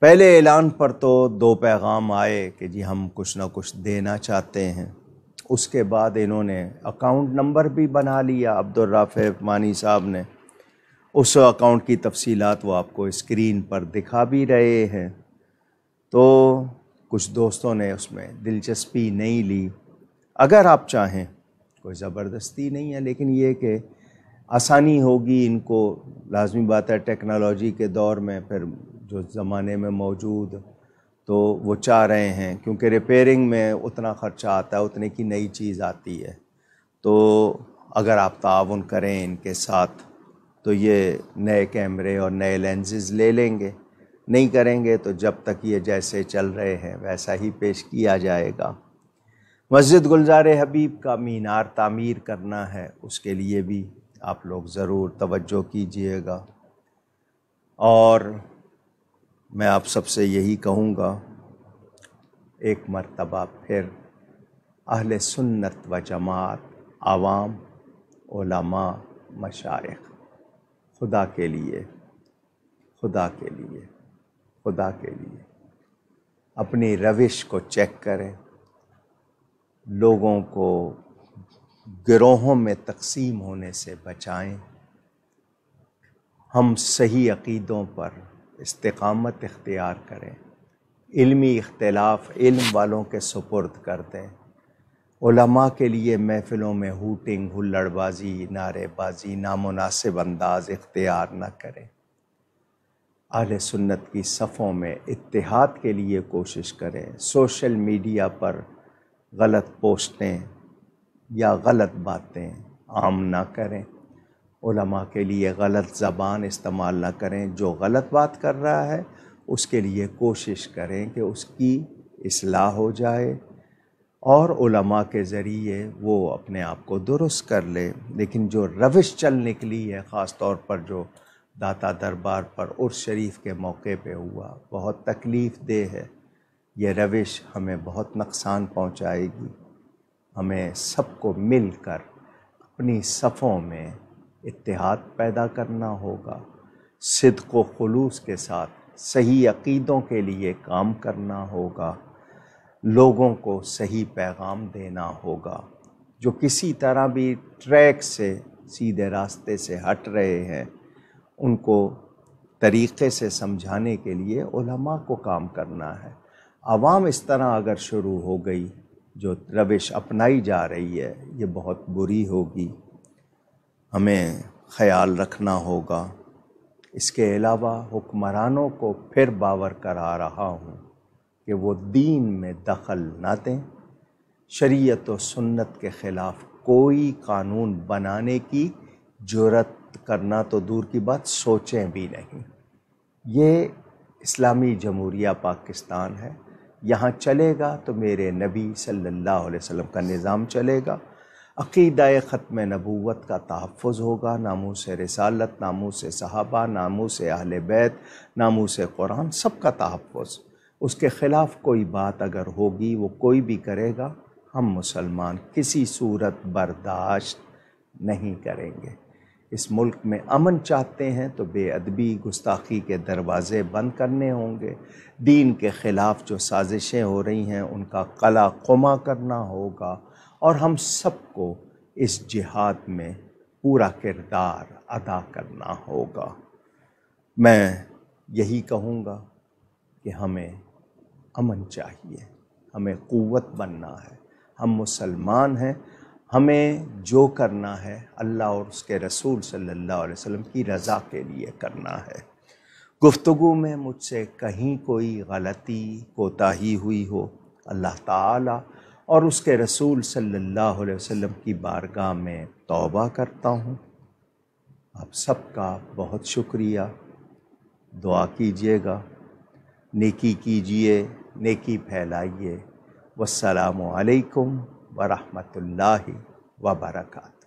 پہلے اعلان پر تو 2 پیغام آئے کہ جی ہم کچھ نہ کچھ دینا چاہتے ہیں، اس کے بعد انہوں نے اکاؤنٹ نمبر بھی بنا لیا عبدالرافع مانی صاحب نے، اس اکاؤنٹ کی تفصیلات وہ آپ کو اسکرین پر دکھا بھی رہے ہیں، تو کچھ دوستوں نے اس میں دلچسپی نہیں لی۔ اگر آپ چاہیں، کوئی زبردستی نہیں ہے، لیکن یہ کہ آسانی ہوگی ان کو، لازمی بات ہے ٹیکنالوجی کے دور میں پھر جو زمانے میں موجود، تو وہ چاہ رہے ہیں کیونکہ ریپیئرنگ میں اتنا خرچہ آتا ہے، اتنے کی نئی چیز آتی ہے، تو اگر آپ تعاون کریں ان کے ساتھ تو یہ نئے کیمرے اور نئے لینزز لے لیں گے، نہیں کریں گے تو جب تک یہ جیسے چل رہے ہیں ویسا ہی پیش کیا جائے گا۔ مسجد گلزار حبیب کا مینار تعمیر کرنا ہے، اس کے لیے بھی آپ لوگ ضرور توجہ کیجئے گا، اور میں آپ سب سے یہی کہوں گا ایک مرتبہ پھر، اہل سنت و جماعت، عوام، علماء، مشائخ، خدا کے لیے اپنی روش کو چیک کریں، لوگوں کو گروہوں میں تقسیم ہونے سے بچائیں، ہم صحیح عقیدوں پر استقامت اختیار کریں، علمی اختلاف علم والوں کے سپرد کر دیں، علماء کے لیے محفلوں میں ہوٹنگ، ہلڑ بازی، نعرے بازی، نامناسب انداز اختیار نہ کریں، اہل سنت کی صفوں میں اتحاد کے لیے کوشش کریں، سوشل میڈیا پر غلط پوسٹیں یا غلط باتیں عام نہ کریں، علماء کے لیے غلط زبان استعمال نہ کریں، جو غلط بات کر رہا ہے اس کے لیے کوشش کریں کہ اس کی اصلاح ہو جائے، اور علماء کے ذریعے وہ اپنے آپ کو درست کر لے۔ لیکن جو روش چل نکلی ہے، خاص طور پر جو داتا دربار پر عرس شریف کے موقع پہ ہوا، بہت تکلیف دہ ہے، یہ روش ہمیں بہت نقصان پہنچائے گی۔ ہمیں سب کو مل کر اپنی صفوں میں اتحاد پیدا کرنا ہوگا، صدق و خلوص کے ساتھ صحیح عقیدوں کے لیے کام کرنا ہوگا، لوگوں کو صحیح پیغام دینا ہوگا، جو کسی طرح بھی ٹریک سے، سیدھے راستے سے ہٹ رہے ہیں، ان کو طریقے سے سمجھانے کے لیے علماء کو کام کرنا ہے۔ عوام اس طرح اگر شروع ہو گئی، جو روش اپنائی جا رہی ہے یہ بہت بری ہوگی، ہمیں خیال رکھنا ہوگا۔ اس کے علاوہ حکمرانوں کو پھر باور کرا رہا ہوں کہ وہ دین میں دخل نہ دیں، شریعت و سنت کے خلاف کوئی قانون بنانے کی جرات کرنا تو دور کی بات، سوچیں بھی نہیں۔ یہ اسلامی جمہوریہ پاکستان ہے، یہاں چلے گا تو میرے نبی صلی اللہ علیہ وسلم کا نظام چلے گا، عقیدہ ختم نبوت کا تحفظ ہوگا، ناموس رسالت، ناموس صحابہ، ناموس اہل بیت، ناموس قرآن، سب کا تحفظ۔ اس کے خلاف کوئی بات اگر ہوگی، وہ کوئی بھی کرے گا، ہم مسلمان کسی صورت برداشت نہیں کریں گے۔ اس ملک میں امن چاہتے ہیں تو بے ادبی، گستاخی کے دروازے بند کرنے ہوں گے، دین کے خلاف جو سازشیں ہو رہی ہیں ان کا قلع قمع کرنا ہوگا، اور ہم سب کو اس جہاد میں پورا کردار ادا کرنا ہوگا۔ میں یہی کہوں گا کہ ہمیں امن چاہیے، ہمیں قوت بننا ہے، ہم مسلمان ہیں، ہمیں جو کرنا ہے اللہ اور اس کے رسول صلی اللہ علیہ وسلم کی رضا کے لیے کرنا ہے۔ گفتگو میں مجھ سے کہیں کوئی غلطی کوتاہی ہوئی ہو، اللہ تعالیٰ اور اس کے رسول صلی اللہ علیہ وسلم کی بارگاہ میں توبہ کرتا ہوں۔ آپ سب کا بہت شکریہ، دعا کیجیے گا، نیکی کیجیے، نیکی پھیلائیے۔ والسلام علیکم ورحمۃ اللہ وبرکاتہ۔